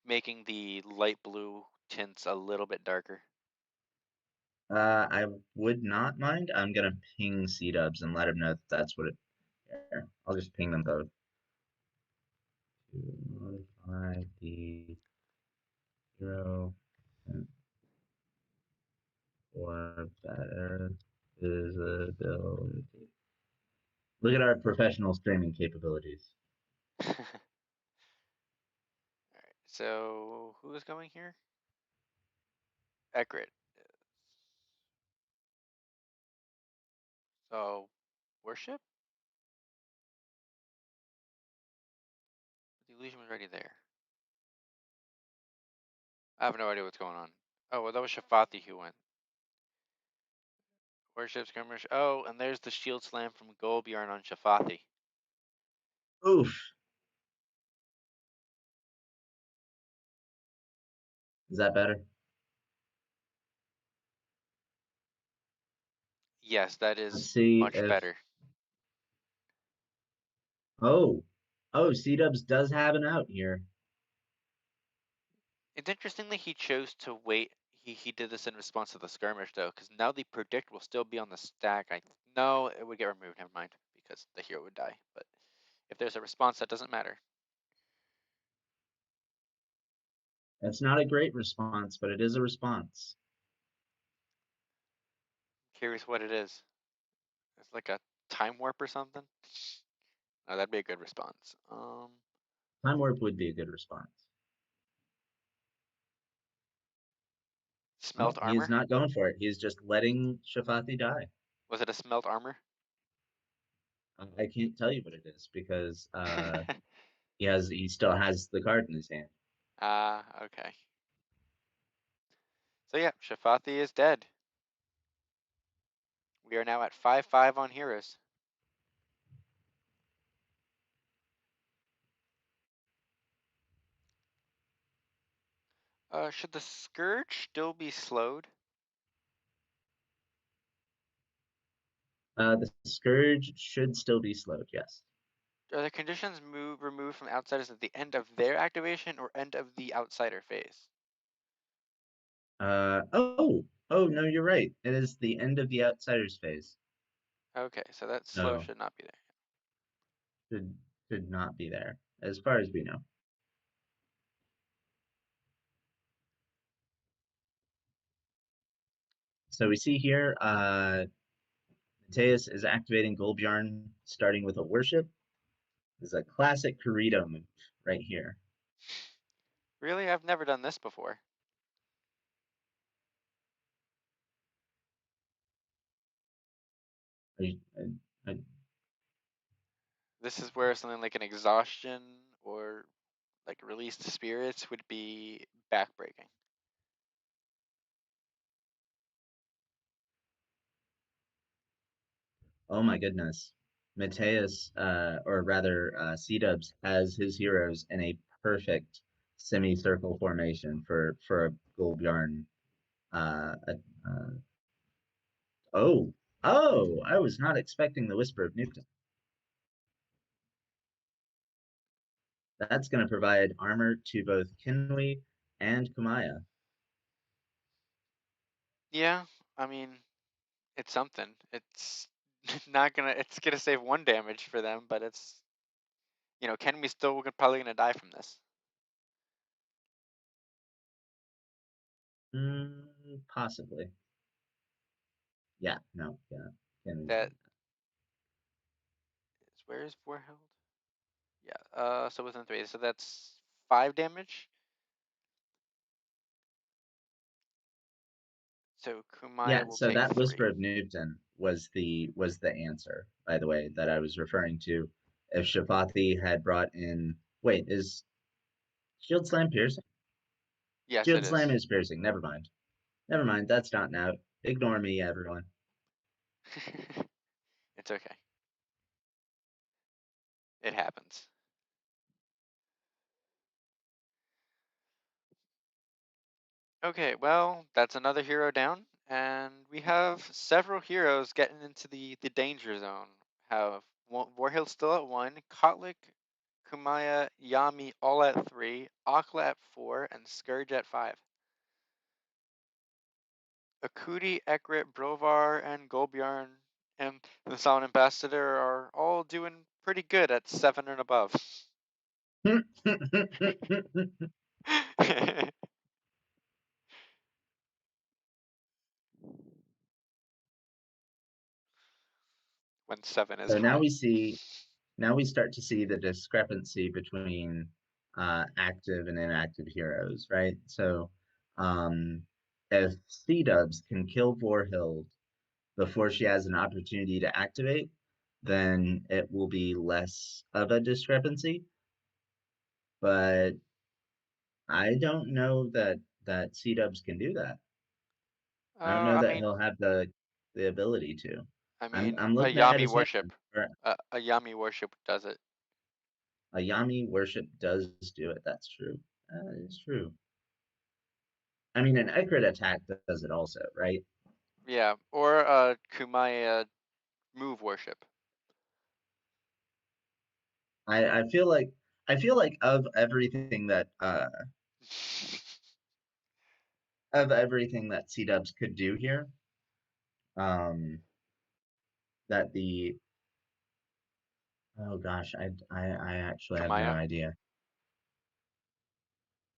making the light blue tints a little bit darker? I would not mind. I'm gonna ping Cdubs and let him know that that's what it. Here, I'll just ping them both to modify the hero for better visibility. Look at our professional streaming capabilities. Alright, so who is going here? Ekrit. So worship? The illusion was already there. I have no idea what's going on. Oh, well, that was Shafathi who went. Worship skirmish. Oh, and there's the shield slam from Golbjorn on Shafathi. Oof. Is that better? Yes, that Let's is see much if. better. Oh, Cdubs does have an out here. It's interesting that he chose to wait. He did this in response to the skirmish though, because now the predict will still be on the stack. No, it would get removed. Never mind, because the hero would die. But if there's a response, that doesn't matter. It's not a great response, but it is a response. Curious what it is. It's like a time warp or something. No, that'd be a good response. Time warp would be a good response. Oh, Smelt he's armor. not going for it. He's just letting Shafathi die. Was it a smelt armor? I can't tell you what it is because he still has the card in his hand. Okay. So yeah, Shafathi is dead. We are now at 5-5 on heroes. Should the Scourge still be slowed? The Scourge should still be slowed, yes. Are the conditions removed from outsiders at the end of their activation or end of the outsider phase? Oh, no, you're right. It is the end of the Outsiders phase. Okay, so that slow No, should not be there. should not be there, as far as we know. So we see here, Mateus is activating Golbjarn, starting with a worship. This is a classic Corrido move right here. Really? I've never done this before. I, I, This is where something like an exhaustion or like released spirits would be backbreaking. oh my goodness. Mateus, or rather, Cdubs has his heroes in a perfect semicircle formation for a Golbjarn. Uh, uh, oh, Oh, I was not expecting the Whisper of Newton. That's going to provide armor to both Kinui and Kumaya. Yeah, I mean, it's something. It's not gonna. It's gonna save 1 damage for them, but it's, Kenmi's still probably gonna die from this. Possibly. Yeah, no, yeah. Kinui's That gonna is, where is Warheld? Yeah. So within 3, so that's 5 damage. So Yeah, Kumaya will so take that 3. Whisper of Newton was the answer, by the way, that I was referring to. If Shafathi had brought in, wait, is Shield Slam piercing? Yes, it Shield is. Slam is piercing. Never mind. Never mind. That's not out. Ignore me, everyone. It's okay. It happens. Okay, well, that's another hero down, and we have several heroes getting into the danger zone. Have Warhill still at 1, Kotlik, Kumaya, Yami all at 3, Akla at 4, and Scourge at 5. Akudi, Ekrit, Brovar, and Golbjarn and the Sound Ambassador are all doing pretty good at 7 and above. When 7 is So high. now we start to see the discrepancy between active and inactive heroes, right? So if Cdubs can kill Vorhild before she has an opportunity to activate, then it will be less of a discrepancy. But I don't know that Cdubs can do that. I don't know I that mean, he'll have the ability to. I'm a looking at Yami his hand. worship. Or A Yami worship does it. a Yami worship does do it. That's true. That is true. I mean, an Ekrit attack does it also, right? Yeah, or a Kumaya move worship. I feel like of everything that Cdubs could do here, um, that the oh gosh, I actually have no Kumaya. idea.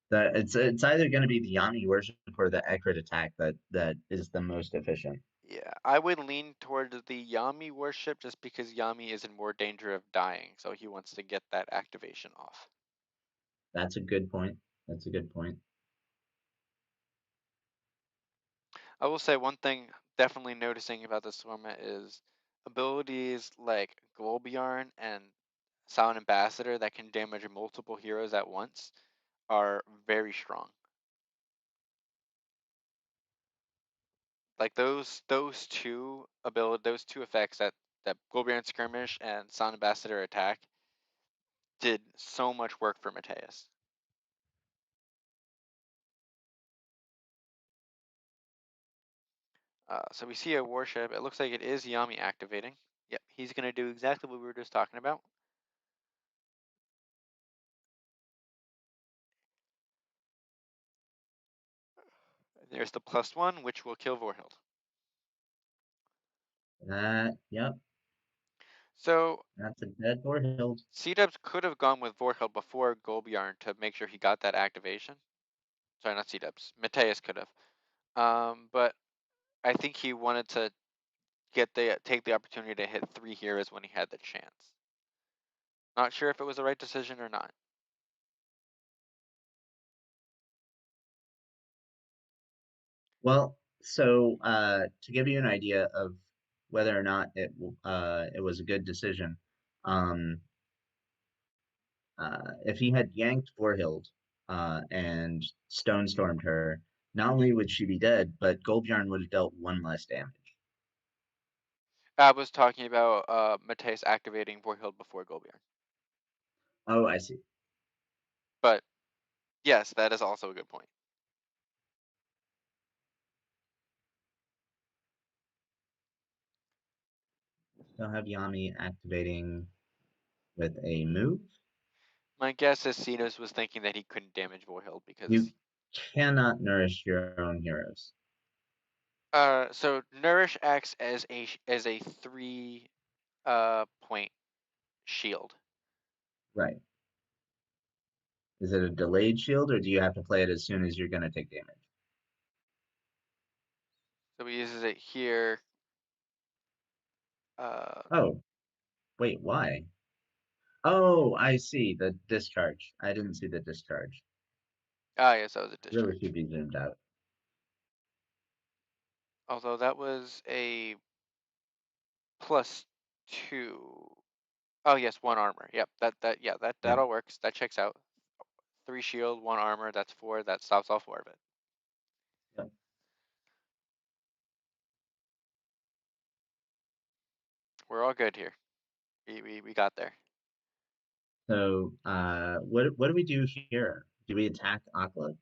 That it's either going to be the Yami worship or the Ekrit attack that is the most efficient. Yeah, I would lean towards the Yami worship just because Yami is in more danger of dying, so he wants to get that activation off. That's a good point. That's a good point. I will say one thing definitely noticing about this format is abilities like Golbjarn and Sound Ambassador that can damage multiple heroes at once are very strong. Like those two effects that Golbjarn Skirmish and Sound Ambassador Attack did so much work for Mateus. So we see a warship. It looks like it is Yami activating. Yep, he's going to do exactly what we were just talking about. There's the +1, which will kill Vorhild. Yep, So that's a dead Vorhild. Cdubs could have gone with Vorhild before Golbjarn to make sure he got that activation. Sorry, not Cdubs. Mateus could have. But I think he wanted to take the opportunity to hit 3 heroes when he had the chance. Not sure if it was the right decision or not. Well, so to give you an idea of whether or not it was a good decision, um, if he had yanked Vorhild and Stone Stormed her, not only would she be dead, but Golbjarn would have dealt one less damage. I was talking about Mateus activating Vorhild before Golbjarn. Oh, I see. But yes, that is also a good point. Don't have Yami activating with a move. My guess is Cdubs was thinking that he couldn't damage Vorhild because You cannot nourish your own heroes. so Nourish acts as a 3 point shield. Right. Is it a delayed shield, or do you have to play it as soon as you're going to take damage? So he uses it here. Oh, wait, why? Oh, I see the discharge. I didn't see the discharge. Yes, that was a Really discharge. should be zoomed out. Although that was a +2. Oh yes, 1 armor. Yep, that Yeah. all works. That checks out. 3 shield, 1 armor. That's 4. That stops all 4 of it. Yep. We're all good here. We got there. So, what do we do here? Do we attack Akla?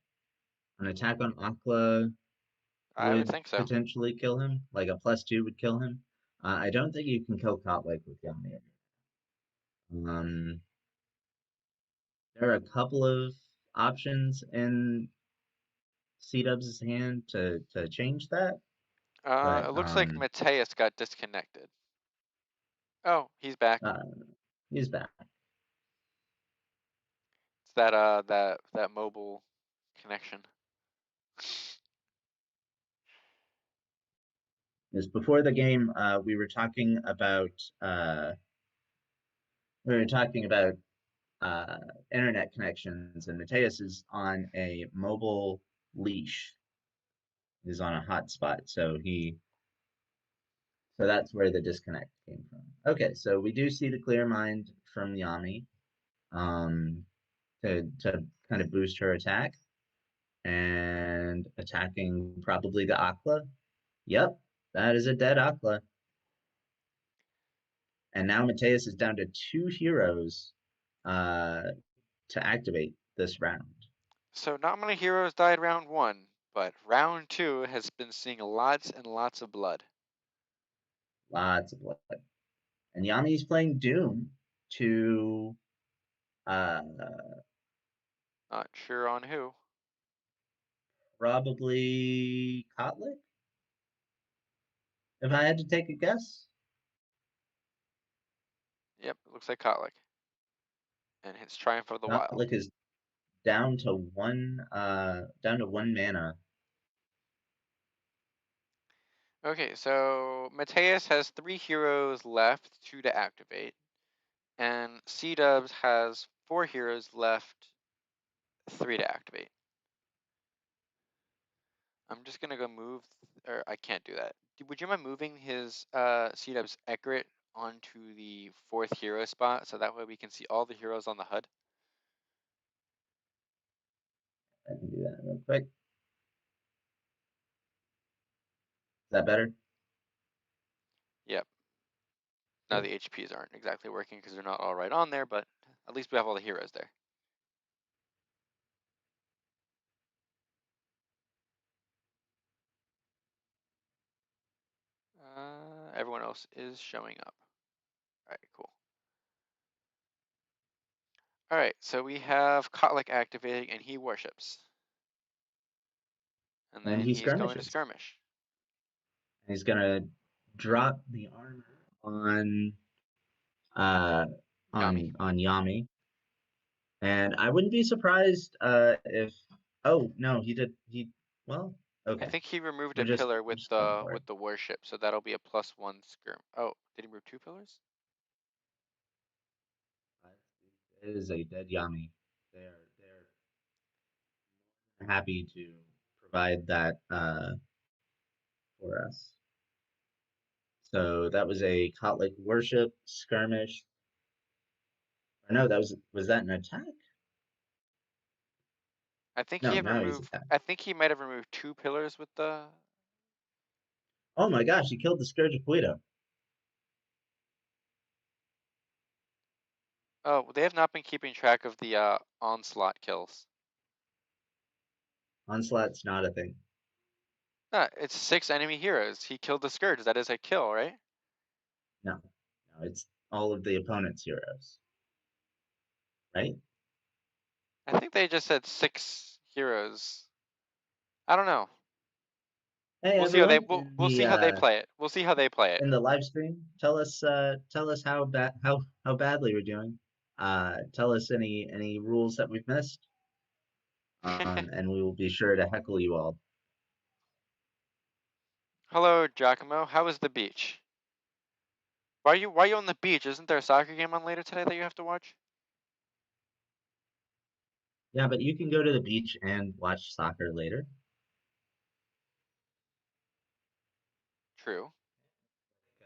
An attack on Akla I would would think so. potentially kill him. Like a +2 would kill him. I don't think you can kill Kotlik with Yami. There are a couple of options in Cdubs' hand to change that, but It looks like Mateus got disconnected. Oh, he's back. uh, he's back. It's that mobile connection. Yes, before the game, we were talking about we were talking about uh, internet connections, and Mateus is on a mobile leash. He's on a hotspot, so that's where the disconnect came from. Okay, so we do see the clear mind from Yami um, to kind of boost her attack and attacking probably the Akla. Yep, that is a dead Akla. And now Mateus is down to 2 heroes uh, to activate this round. So not many heroes died round 1, but round 2 has been seeing lots and lots of blood. Lots of blood. And Yami's playing Doom to uh, Not sure on who. probably Kotlik, if I had to take a guess. Yep, it looks like Kotlik. And his Triumph of the Wild. Kotlik is down to one mana. Okay, so Mateus has 3 heroes left, 2 to activate. And Cdubs has 4 heroes left, 3 to activate. I'm just gonna go move, or I can't do that. Would you mind moving his Cdubs Ekrit onto the 4th hero spot so that way we can see all the heroes on the HUD? I can do that real quick. Is that better? Yep. Now the HPs aren't exactly working because they're not all right on there, but at least we have all the heroes there. Everyone else is showing up. All right, cool. All right, so we have Kotlik activating and he worships. And And then he he's going to skirmishes. skirmish. And he's gonna drop the armor uh, Yami. on Yami. And I wouldn't be surprised if. Oh no, he did. He well. I Okay, think he removed we're a just pillar we're with just going for it. the worship, so that'll be a +1 skirm. Oh, did he remove 2 pillars? It is a dead Yami. They're happy to provide that for us. So that was a Kotlik worship skirmish. Or no, that was that an attack? I think he No, had now he's removed. attacked. I think he might have removed 2 pillars with the. Oh my gosh, he killed the Scourge of Guido. Oh, they have not been keeping track of the onslaught kills. Onslaught's not a thing. It's 6 enemy heroes. He killed the scourge. That is a kill, right? No. No, it's all of the opponent's heroes, right? I think they just said 6 heroes. I don't know. Hey We'll see how they everyone we'll see how they play it. We'll see how they play it. in the live stream, tell us how badly we're doing. Tell us any rules that we've missed, and we will be sure to heckle you all. Hello, Giacomo. How is the beach? Why are you on the beach? Isn't there a soccer game on later today that you have to watch? Yeah, but you can go to the beach and watch soccer later. True.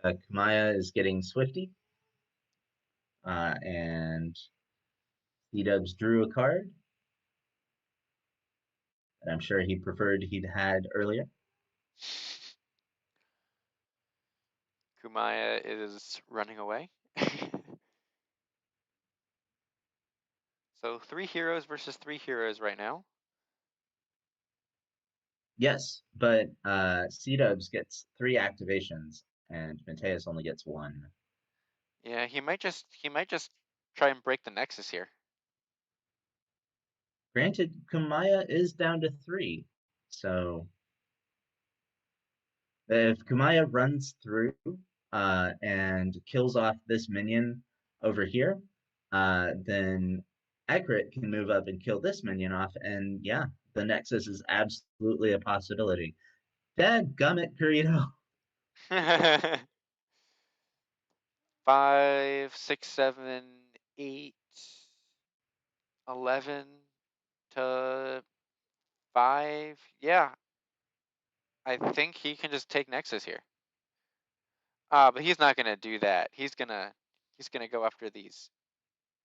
Kamaya is getting swifty, and Cdubs drew a card that I'm sure he preferred he'd had earlier. Kumaya is running away. So 3 heroes versus 3 heroes right now. Yes, but Cdubs gets 3 activations, and Mateus only gets 1. Yeah, he might just try and break the nexus here. Granted, Kamaya is down to 3, so if Kamaya runs through and kills off this minion over here, then Ekrit can move up and kill this minion off, and yeah, the Nexus is absolutely a possibility. Dadgummit, Corito. 5, 6, 7, 8, 11 to 5. Yeah, I think he can just take nexus here. But he's not gonna do that. He's gonna go after these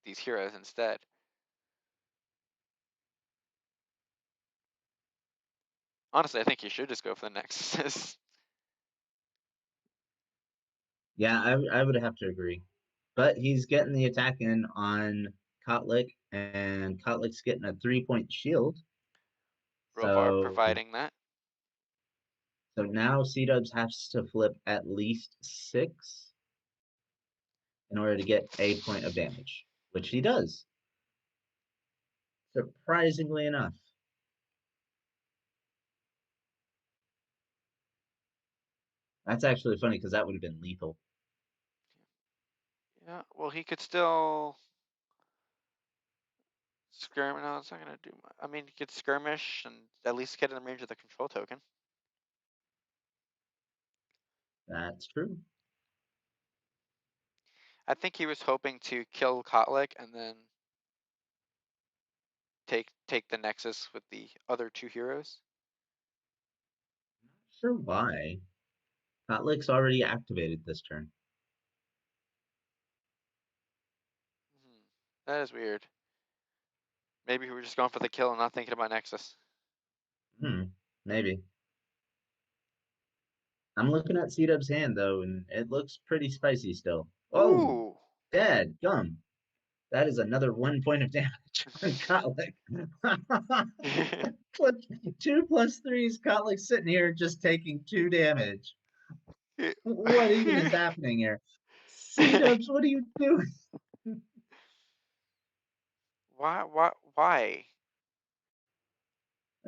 heroes instead. Honestly, I think he should just go for the nexus. Yeah, I would have to agree. But he's getting the attack in on Kotlik, and Kotlik's getting a 3-point shield. Rovar So providing that. so now Cdubs has to flip at least 6 in order to get a point of damage, which he does, surprisingly enough. That's actually funny because that would have been lethal. Yeah, well, he could still skirmish. No, it's not gonna do much. I mean, he could skirmish and at least get in the range of the control token. That's true. I think he was hoping to kill Kotlik and then take the nexus with the other 2 heroes. Not sure why. Kotlik's already activated this turn. That is weird. Maybe we were just going for the kill and not thinking about nexus. Maybe. I'm looking at Cdub's hand though, and it looks pretty spicy still. Oh, Ooh. dad gum. That is another 1 point of damage on Kotlik. Plus 2 plus 3's Kotlik sitting here just taking 2 damage. What even is happening here? Cdubs, what are you doing? Why?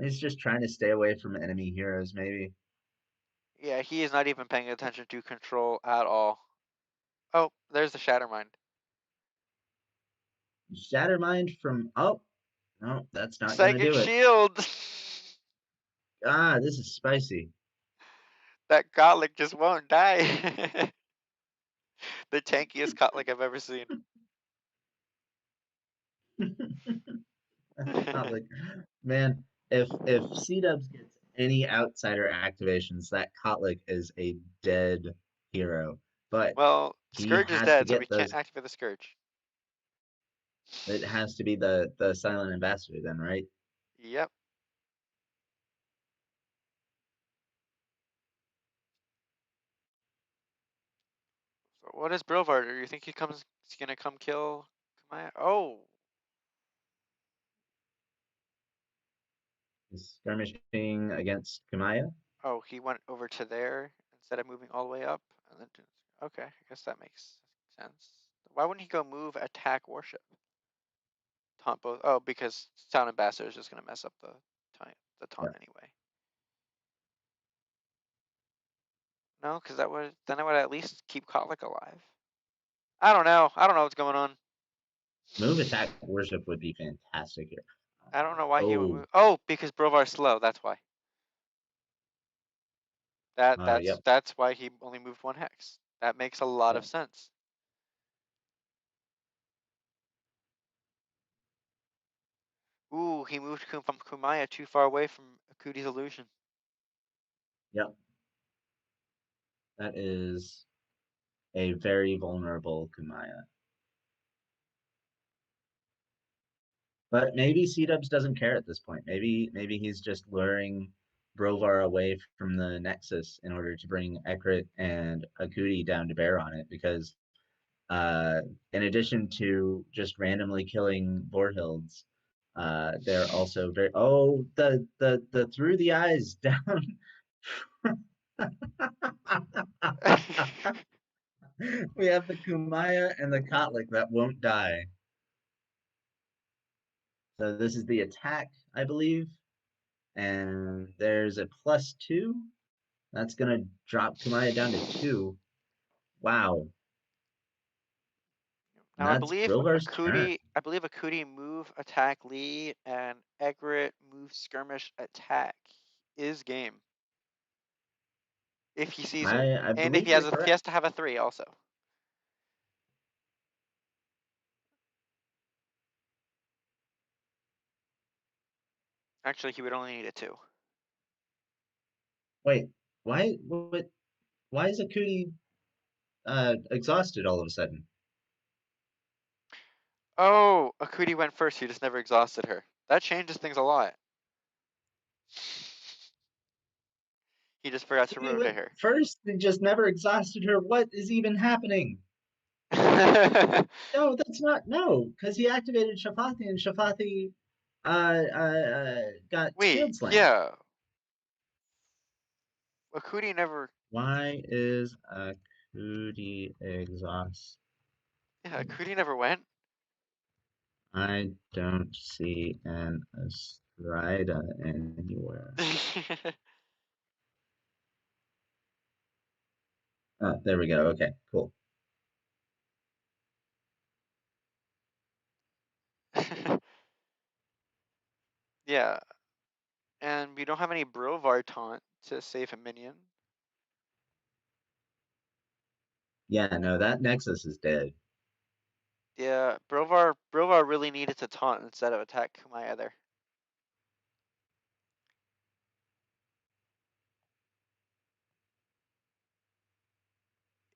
He's just trying to stay away from enemy heroes, maybe. Yeah, he is not even paying attention to control at all. Oh, there's the Shattermind. Shattermind from no, that's not gonna Psychic do it. Shield! This is spicy. That Kotlik just won't die. The tankiest Kotlik I've ever seen. Kotlik. Man, if Cdubs gets any outsider activations, that Kotlik is a dead hero. But Well, he Scourge is has to dead, so we get can't those. activate the Scourge. It has to be the silent ambassador then, right? Yep. So what is Brilvard? Do you think he's gonna come kill Kamaya? Oh, He's skirmishing against Kamaya. he went over to there instead of moving all the way up. And then okay, I guess that makes sense. sense. Why wouldn't he go move, attack, worship? Taunt both. Oh, because Sound Ambassador is just gonna mess up the taunt Yeah. anyway. No, because that would at least keep Kotlik alive. I don't know. I don't know what's going on. Move attack worship would be fantastic here. I don't know why he would Oh, move. Oh, because Brovar's slow. That's why. yep, That's why he only moved one hex. That makes a lot of yep. sense. Ooh, he moved from Kumaya too far away from Akuti's illusion. Yep. That is a very vulnerable Kumaya. But maybe Cdubs doesn't care at this point. Maybe he's just luring Brovar away from the Nexus in order to bring Ekrit and Akuti down to bear on it, because in addition to just randomly killing Vorhilds, they're also very the through the eyes down. We have the Kumaya and the Kotlik that won't die. So this is the attack, I believe. And there's a +2. That's gonna drop Kumaya down to 2. Wow. And Now I that's believe Brovar's turn. Akuti move, attack, lead, and Egret move, skirmish, attack is game. If he sees it. I And if believe you're he correct. has to have a 3 also. Actually, he would only need a 2. Wait, why is Akuti exhausted all of a sudden? Oh, Akuti went first. He just never exhausted her. That changes things a lot. He just forgot to Akuti went rotate her. first and just never exhausted her. What is even happening? No, that's not because he activated Shafathi and Shafathi got Wait, shield slammed. yeah. Akuti never. Why is Akuti exhausted? Yeah, Akuti never went. I don't see an Astrida anywhere. Oh, there we go. Okay, cool. Yeah, and we don't have any Brovar taunt to save a minion. Yeah, no, that Nexus is dead. Yeah, Brovar really needed to taunt instead of attack Kumaya there.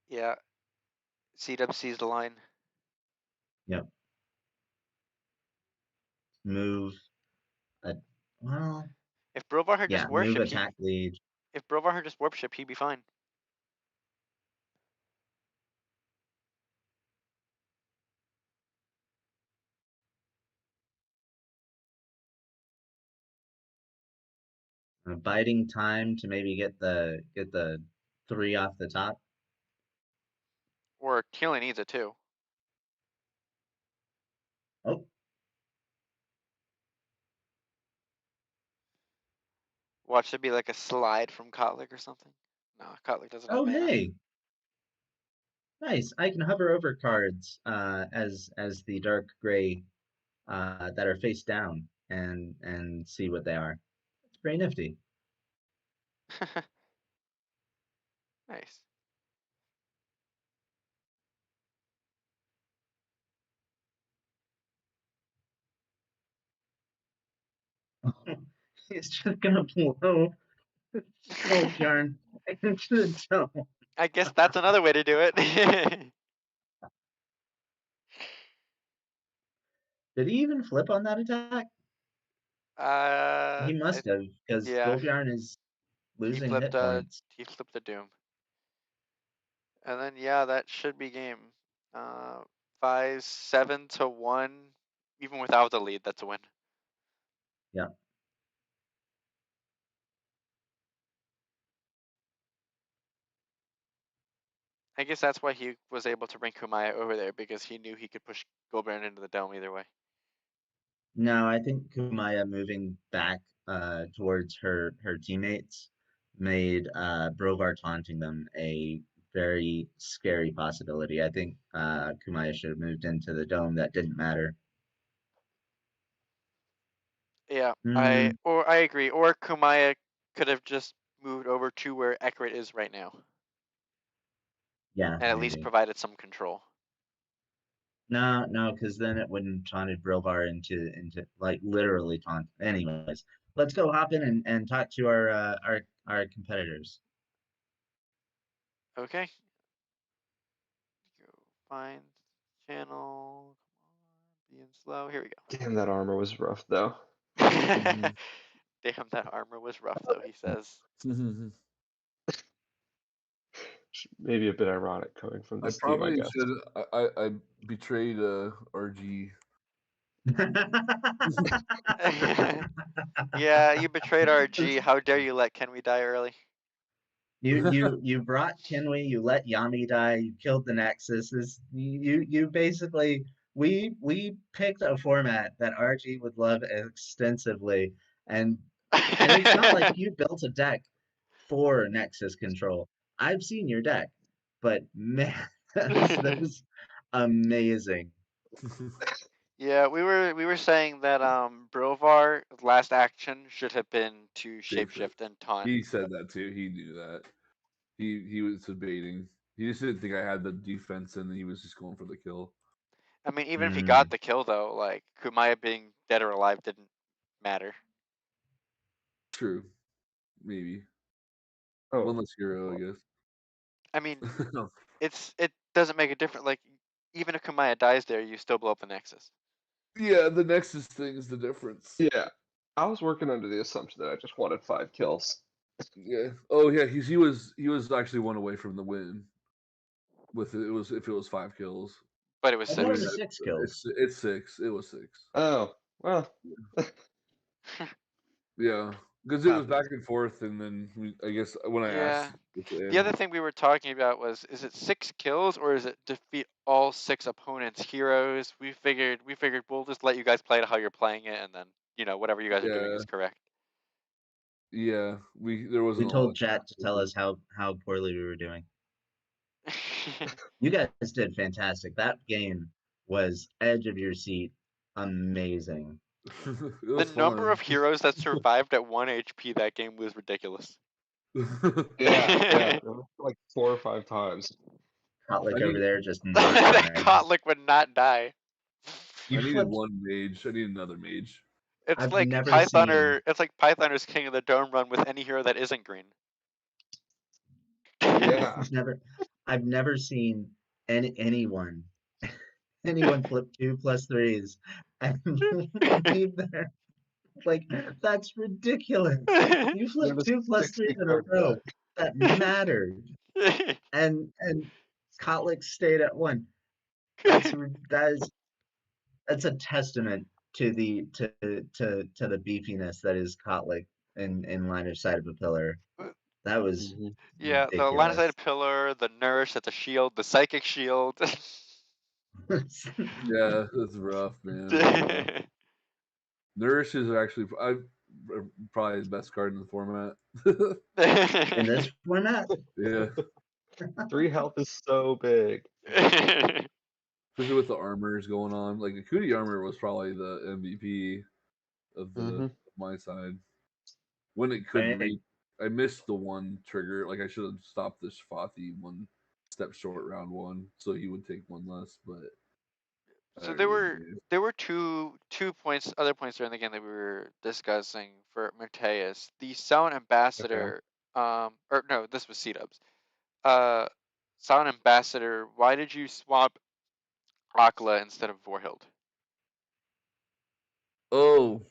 Yeah, Cdubs sees the line. Yep. Move. Well, If Brovar had yeah, just move worship, attack lead. he'd be fine. Biding time to maybe get the 3 off the top. Or he only needs a 2. Oh, Watch it be like a slide from Kotlik or something. No, Kotlik doesn't have oh, mana. hey, nice. I can hover over cards as the dark gray that are face down and see what they are. It's pretty nifty. Nice. He's just gonna blow Skull Yarn into the dome. I guess that's another way to do it. Did he even flip on that attack? He must have, because yeah, Golbjarn is losing hit points. he flipped the Doom. And then yeah, that should be game. 5-7-1. Even without the lead, that's a win. Yeah. I guess that's why he was able to bring Kumaya over there, because he knew he could push Goldburn into the dome either way. No, I think Kumaya moving back towards her teammates made Brovar taunting them a very scary possibility. I think Kumaya should have moved into the dome. That didn't matter. Yeah, I Mm, agree. Or Kumaya could have just moved over to where Ekrit is right now, yeah, and at least maybe. provided some control. No, no, because then it wouldn't taunted Brovar into like literally taunt. Anyways, let's go hop in and talk to our competitors. Okay. Go find channel. Come on, being slow. Here we Damn, that armor was rough though. go. Mhm. Damn, that armor was rough though, he says. Maybe a bit ironic coming from I this team, I probably guess. should. I betrayed RG. Yeah, you betrayed RG. How dare you let Kenwe die early? You brought Kinwee, you let Yami die, you killed the Nexus. You basically we picked a format that RG would love extensively, and it's not like you built a deck for Nexus control. I've seen your deck, but man, that was amazing. Yeah, we were saying that Brovar last action should have been to Shapeshift. shapeshift and taunt. He said that too. He knew that. He was debating. He just didn't think I had the defense, and he was just going for the kill. I mean, even if he got Mm. the kill though, like Kumaya being dead or alive didn't matter. True, maybe one Oh, less hero, I I mean, guess. it doesn't make a difference. Like even if Kumaya dies there, you still blow up the Nexus. Yeah, the Nexus thing is the difference. yeah. I was working under the assumption that I just wanted 5 kills. Yeah. Oh yeah, he was actually one away from the win. With it was if it was 5 kills. But it was I thought it We six. was had 6 kills. it's 6. It was 6. Oh, well, Yeah, because it was back happens. and forth, and then I guess when I asked Yeah. at the The end, other thing we were talking about was, is it 6 kills or is it defeat all 6 opponents' heroes? We figured we'll just let you guys play it how you're playing it, and then whatever you guys are doing yeah, is correct. yeah, there We wasn't a lot told of chat to tell consequences. us how poorly we were doing. You guys did fantastic. That game was edge of your seat, amazing. It The was number of fun. heroes that survived at 1 HP that game was ridiculous. Yeah, yeah. There were like 4 or 5 times. I Kotlik over need there just not That dying. Kotlik would not die. You I needed flipped. one mage. I need another mage. It's I've like never seen. Pythoner. It's like Pythoner's King of the Dome run with any hero that isn't green. Yeah. I've never. I've never seen anyone flip 2+3s and leave there like that's ridiculous. You We have flipped a two plus 60 threes in a card row deck. that mattered, and Kotlik stayed at one. That is that's a testament to the beefiness that is Kotlik in line of sight of a pillar. That was Mhm. Yeah, the line of ridiculous. sight pillar, the nourish at the shield, the psychic shield. Yeah, that's rough, man. That was rough. Nourishes are actually probably the best card in the format. In this format, Yeah, 3 health is so big. especially with the armors going on. Like the Kuti armor was probably the MVP of Hmm. my side when it couldn't right? reach. I missed the one trigger. Like I should have stopped this Fatih one step short round one, so he would take one less. But I So didn't there really were care. there were two other points during the game that we were discussing for Mateus. The Sound Okay. Ambassador, or no, this was Cdubs. Uh, Sound Ambassador. Why did you swap Akla instead of Vorhild? Oh,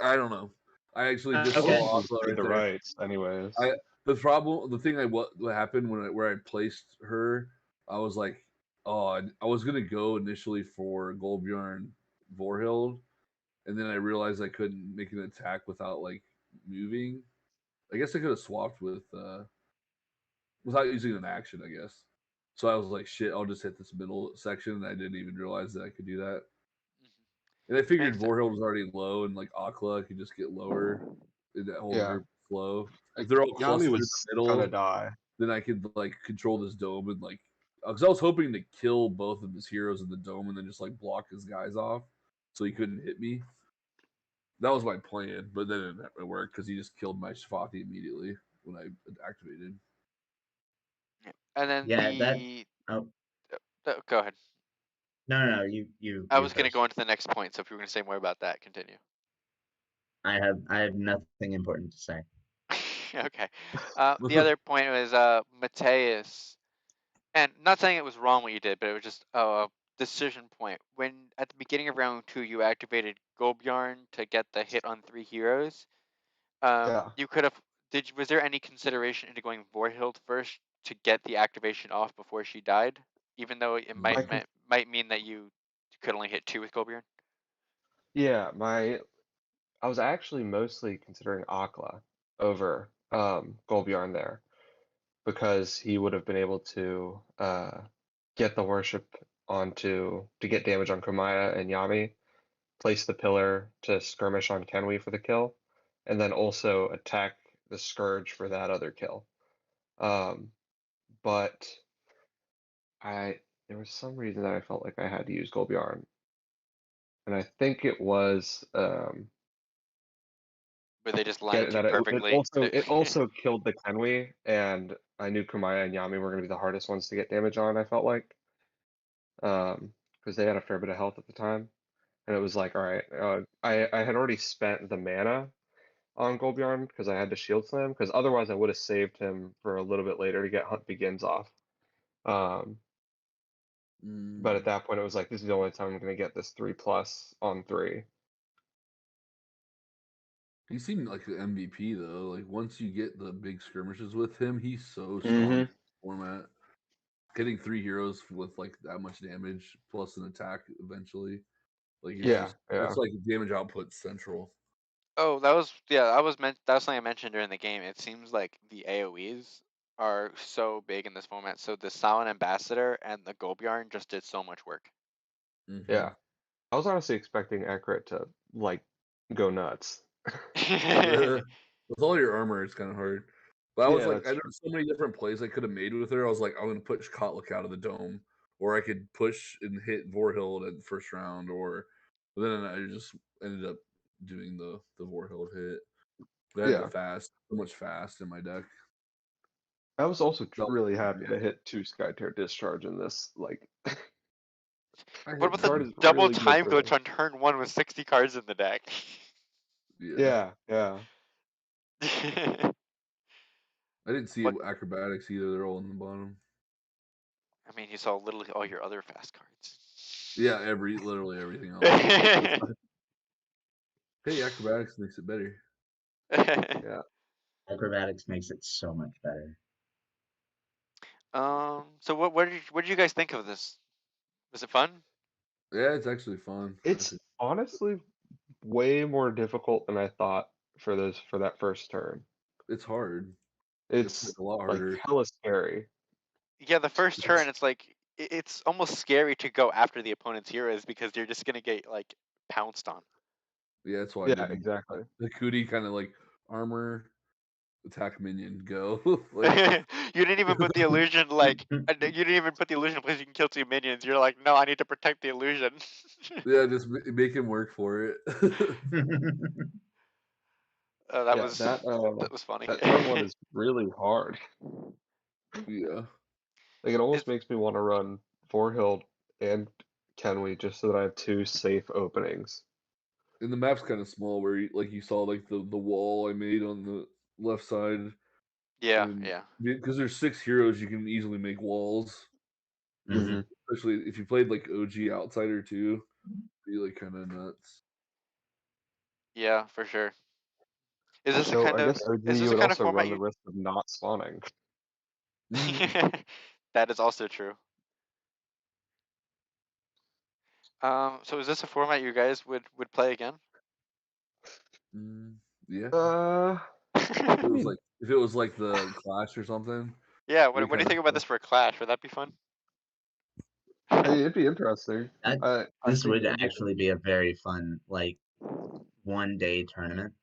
I don't know. I actually just Most Okay, saw people Aqua read right the there. rights, anyways. The thing what happened where I placed her, I was like, oh, I was gonna go initially for Goldbjorn Vorhild, and then I realized I couldn't make an attack without like moving. I guess I could have swapped with without using an action, I guess. So I was like, shit, I'll just hit this middle section, and I didn't even realize that I could do that. And I figured Makes sense. Vorhild was already low, and like Akla could just get lower in that whole Yeah. group flow. If Like, they're all Yami clustered in was the gonna middle, die. then I could like control this dome and like, because I was hoping to kill both of his heroes in the dome and then just like block his guys off, so he couldn't hit me. That was my plan, but then it didn't work because he just killed my Shafati immediately when I activated. And then Yeah, that. the Oh go ahead. no, you I was going to first. go into the next point, so if you were going to say more about that, continue. I have nothing important to say. Okay. The other point was Mateus, and not saying it was wrong what you did, but it was just a decision point. When at the beginning of round 2 you activated Gobjarn to get the hit on 3 heroes, Yeah. you could have. Was there any consideration into going Vorhild first to get the activation off before she died, even though it I Mm. could, might mean that you could only hit 2 with Gobjarn? yeah, I was actually mostly considering Akla over Golbjarn there because he would have been able to get the worship onto to get damage on Kumaya and Yami, place the pillar to skirmish on Kenwi for the kill, and then also attack the Scourge for that other kill. But there was some reason that I felt like I had to use Golbjarn, and I think it was Where they just get landed it, you that it perfectly. also it also killed the Kenwi, and I knew Kumaya and Yami were going to be the hardest ones to get damage on. I felt like, because they had a fair bit of health at the time, and it was like, all right, I had already spent the mana on Golbjarn because I had to shield slam, because otherwise I would have saved him for a little bit later to get Hunt Begins off. Um, but at that point, it was like, this is the only time I'm going to get this 3+ on 3. He seemed like an MVP though. Like once you get the big skirmishes with him, he's so strong in Mhm. this format. Getting 3 heroes with like that much damage plus an attack eventually, like it's Yeah, just yeah, it's like damage output central. Oh, that was that was something I mentioned during the game. It seems like the AoEs are so big in this format. So the Silent Ambassador and the Gobjarn just did so much work. Mm-hmm. yeah. I was honestly expecting Accurate to like go nuts. With all your armor, it's kind of hard. But I was Yeah, like, that's I true. know so many different plays I could have made with her. I was like, I'm gonna push Kotlik out of the dome, or I could push and hit Vorhild at the first round, or but then I just ended up doing the Vorhild hit. I had the Yeah. fast, so much fast in my deck. I was also That was really fun, happy to man. hit 2 Skytear discharge in this. Like, I What hit about card the is none. double really good time for glitch this. on turn 1 with 60 cards in the deck? Yeah, Yeah, yeah. I didn't see What? acrobatics either. They're all in the bottom. I mean, you saw literally all your other fast cards. Yeah, literally everything else. Hey, acrobatics makes it better. Yeah. Acrobatics makes it so much better. So what did you guys think of this? Was it fun? Yeah, it's actually fun. I It's think honestly way more difficult than I thought for that first turn. it's hard. It's It's like a lot like harder. hella scary. Yeah, the first turn, it's like it's almost scary to go after the opponent's heroes because you're just gonna get like pounced on. Yeah, that's why I Yeah, did exactly. the Cootie kind of like armor attack minion go like You didn't even put the illusion you didn't even put the illusion in place. You can kill 2 minions. You're like, no, I need to protect the illusion. yeah, just make him work for it. That Yeah, was funny. that turn 1 is really hard. Yeah, Like, it Is almost makes me want to run Vorhild and Kenwi just so that I have 2 safe openings. and the map's kind of small where like you saw like the wall I made on the left side, yeah, and yeah. because there's 6 heroes, you can easily make walls. With Mhm. Mhm. especially if you played like OG Outsider too, be like kind of nuts. Yeah, for sure. Is this the So kind I of guess OG you would also format run the you risk of not spawning. Mm, That is also true. So is this a format you guys would play again? mm, yeah. Uh, If I it was mean, like if it was like the Clash or something, Yeah, Be what do you kinda think about fun. this for a clash? Would that be fun? Hey, it'd be interesting. That I this think would it would be. actually be a very fun, like, 1-day tournament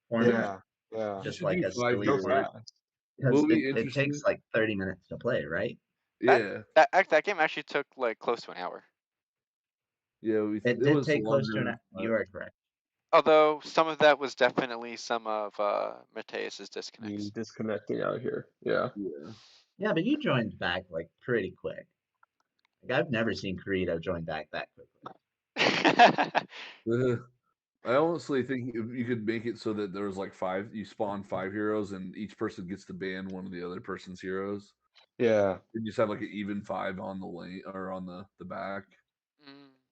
format, Yeah, yeah. You just should like do a 5 silly Go heroes. tournament. fast. Because Will be it takes interesting. like 30 minutes to play, right? That Yeah. that game actually took like close to an hour. Yeah, It it did was take close to longer an than hour. You 5. are correct. Although some of that was definitely some of Mateus's Me disconnects. disconnecting out here. Yeah. Yeah. Yeah, but you joined back like pretty quick. Like I've never seen Corito join back that quickly. I honestly think if you could make it so that there was like 5, you spawn 5 heroes and each person gets to ban one of the other person's heroes. Yeah. You just have like an even 5 on the lane or on the back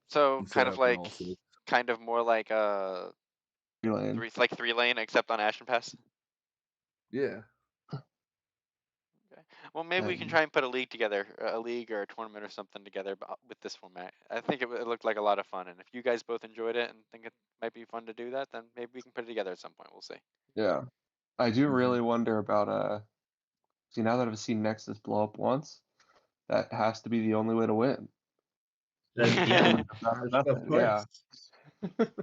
So instead kind of of having like, all 6. kind of more like Lane. three lane except on Ashen Pass. Yeah. Okay. Well, maybe we can try and put a league together, a league or a tournament or something together with this format. I think it looked like a lot of fun, and if you guys both enjoyed it and think it might be fun to do that, then maybe we can put it together at some point. We'll see. Yeah. I do Mhm. really wonder about see, now that I've seen Nexus blow up once, that has to be the only way to win. Yeah, Win the best of method, yeah. course.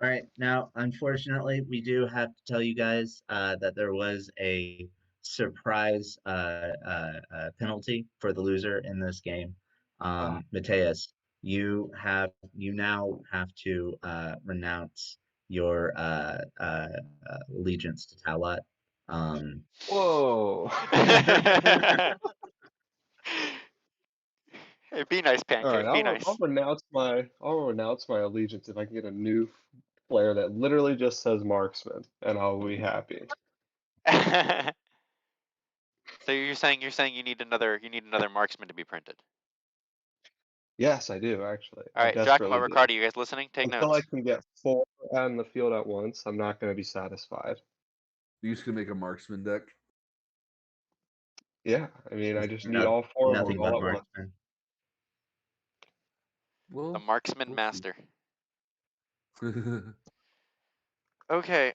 All right, now unfortunately, we do have to tell you guys that there was a surprise penalty for the loser in this game. Mateus, you now have to renounce your allegiance to Talat. Whoa. Hey, be nice, All right, Pancake. Be nice. I'll renounce my allegiance if I can get a new player that literally just says marksman, and I'll be happy. So you're saying you need another marksman to be printed. Yes, I do actually. All I right, Giacomo, desperately do. Ricardo, you guys listening? Take Until I notes. can get 4 out in the field at once, I'm not going to be satisfied. You just can make a marksman deck. Yeah, I mean, I Just just need all 4 of them nothing all but at once. marksman. The Well, marksman we'll see. master. Okay,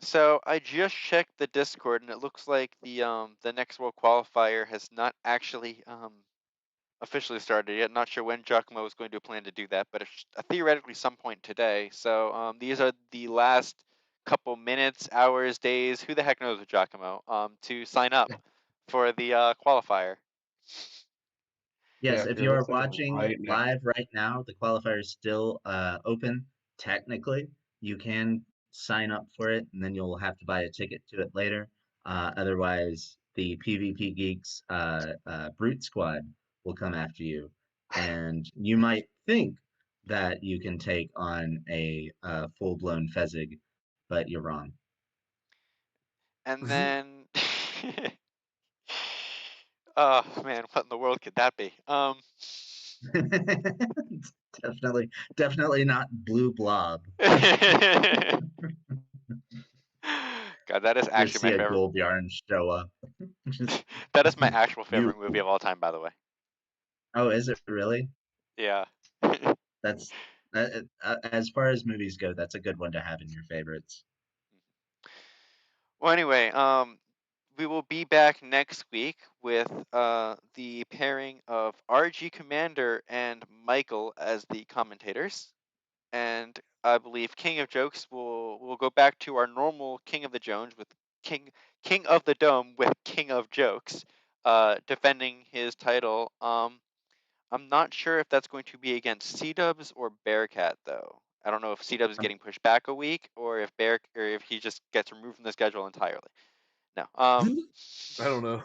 so I just checked the Discord and it looks like the next world qualifier has not actually officially started yet. Not sure when Giacomo is going to plan to do that, but it's theoretically some point today. So these are the last couple minutes, hours, days, who the heck knows with Giacomo, to sign up for the qualifier. Yeah, Yes, if if you're you are listening watching right now. live right now, the qualifier is still open. Technically, you can sign up for it, and then you'll have to buy a ticket to it later. Otherwise, the PvP Geeks Brute Squad will come after you, and you might think that you can take on a full-blown Fezzig, but you're wrong. And then, oh man, what in the world could that be? Definitely not Blue Blob. God, that is Just actually see my a favorite. gold yarn show up. Just That is my actual you. favorite movie of all time, by the way. Oh, is it really? Yeah. That's as far as movies go, that's a good one to have in your favorites. Well, anyway, we will be back next week with the pairing of RG Commander and Michael as the commentators, and I believe King of Jokes will go back to our normal King of the Jones with King of the Dome with King of Jokes, defending his title. I'm not sure if that's going to be against Cdubs or Bearcat though. I don't know if Cdubs is I'm, getting pushed back a week or if he just gets removed from the schedule entirely. No. I don't know.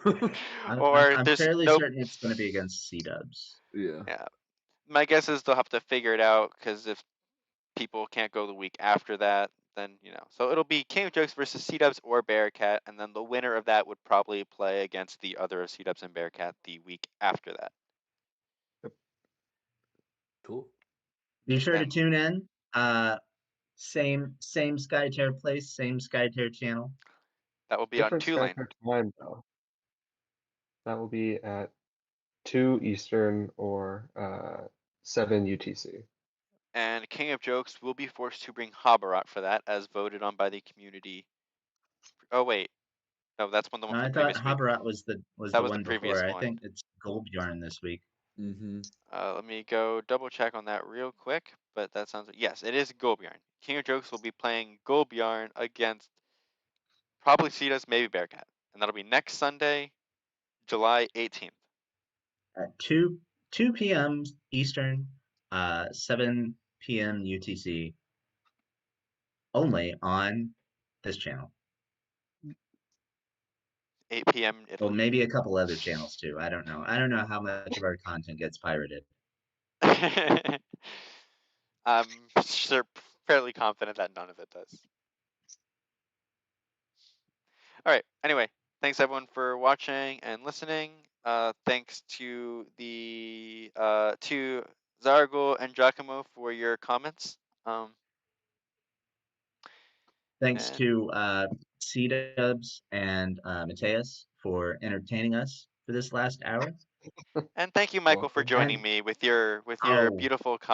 Or I'm there's fairly no. certain it's going to be against Cdubs. Yeah. Yeah. My guess is they'll have to figure it out because if people can't go the week after that, then So it'll be King of Jokes versus Cdubs or Bearcat, and then the winner of that would probably play against the other of Cdubs and Bearcat the week after that. Cool. Be sure to And tune in. Same Skytear place, same Skytear channel. that will be on Different Tulane. Skype time though. That will be at 2 Eastern or 7 UTC. And King of Jokes will be forced to bring Habarat for that, as voted on by the community. Oh wait, No, that's the one No, from I the thought previous week. Habarat was That the was the one previous before. I one. think it's Golbjorn this week. Mm-hmm. Let me go double check on that real quick. But that sounds yes, it is Golbjorn. King of Jokes will be playing Golbjorn against probably Cdubs, maybe Bearcat, and that'll be next Sunday, July 18th. At 2 p.m. Eastern, 7 p.m. UTC, only on this channel. 8 p.m. Well, Italy. maybe a couple other channels too. I don't know. I don't know how much of our content gets pirated. I'm sure, fairly confident that none of it does. All right. Anyway, thanks everyone for watching and listening. Thanks to the to Zargo and Giacomo for your comments. Thanks And to Cdubs and Mateus for entertaining us for this last hour. thank you, Michael, for Welcome. joining And me with your oh, beautiful comments.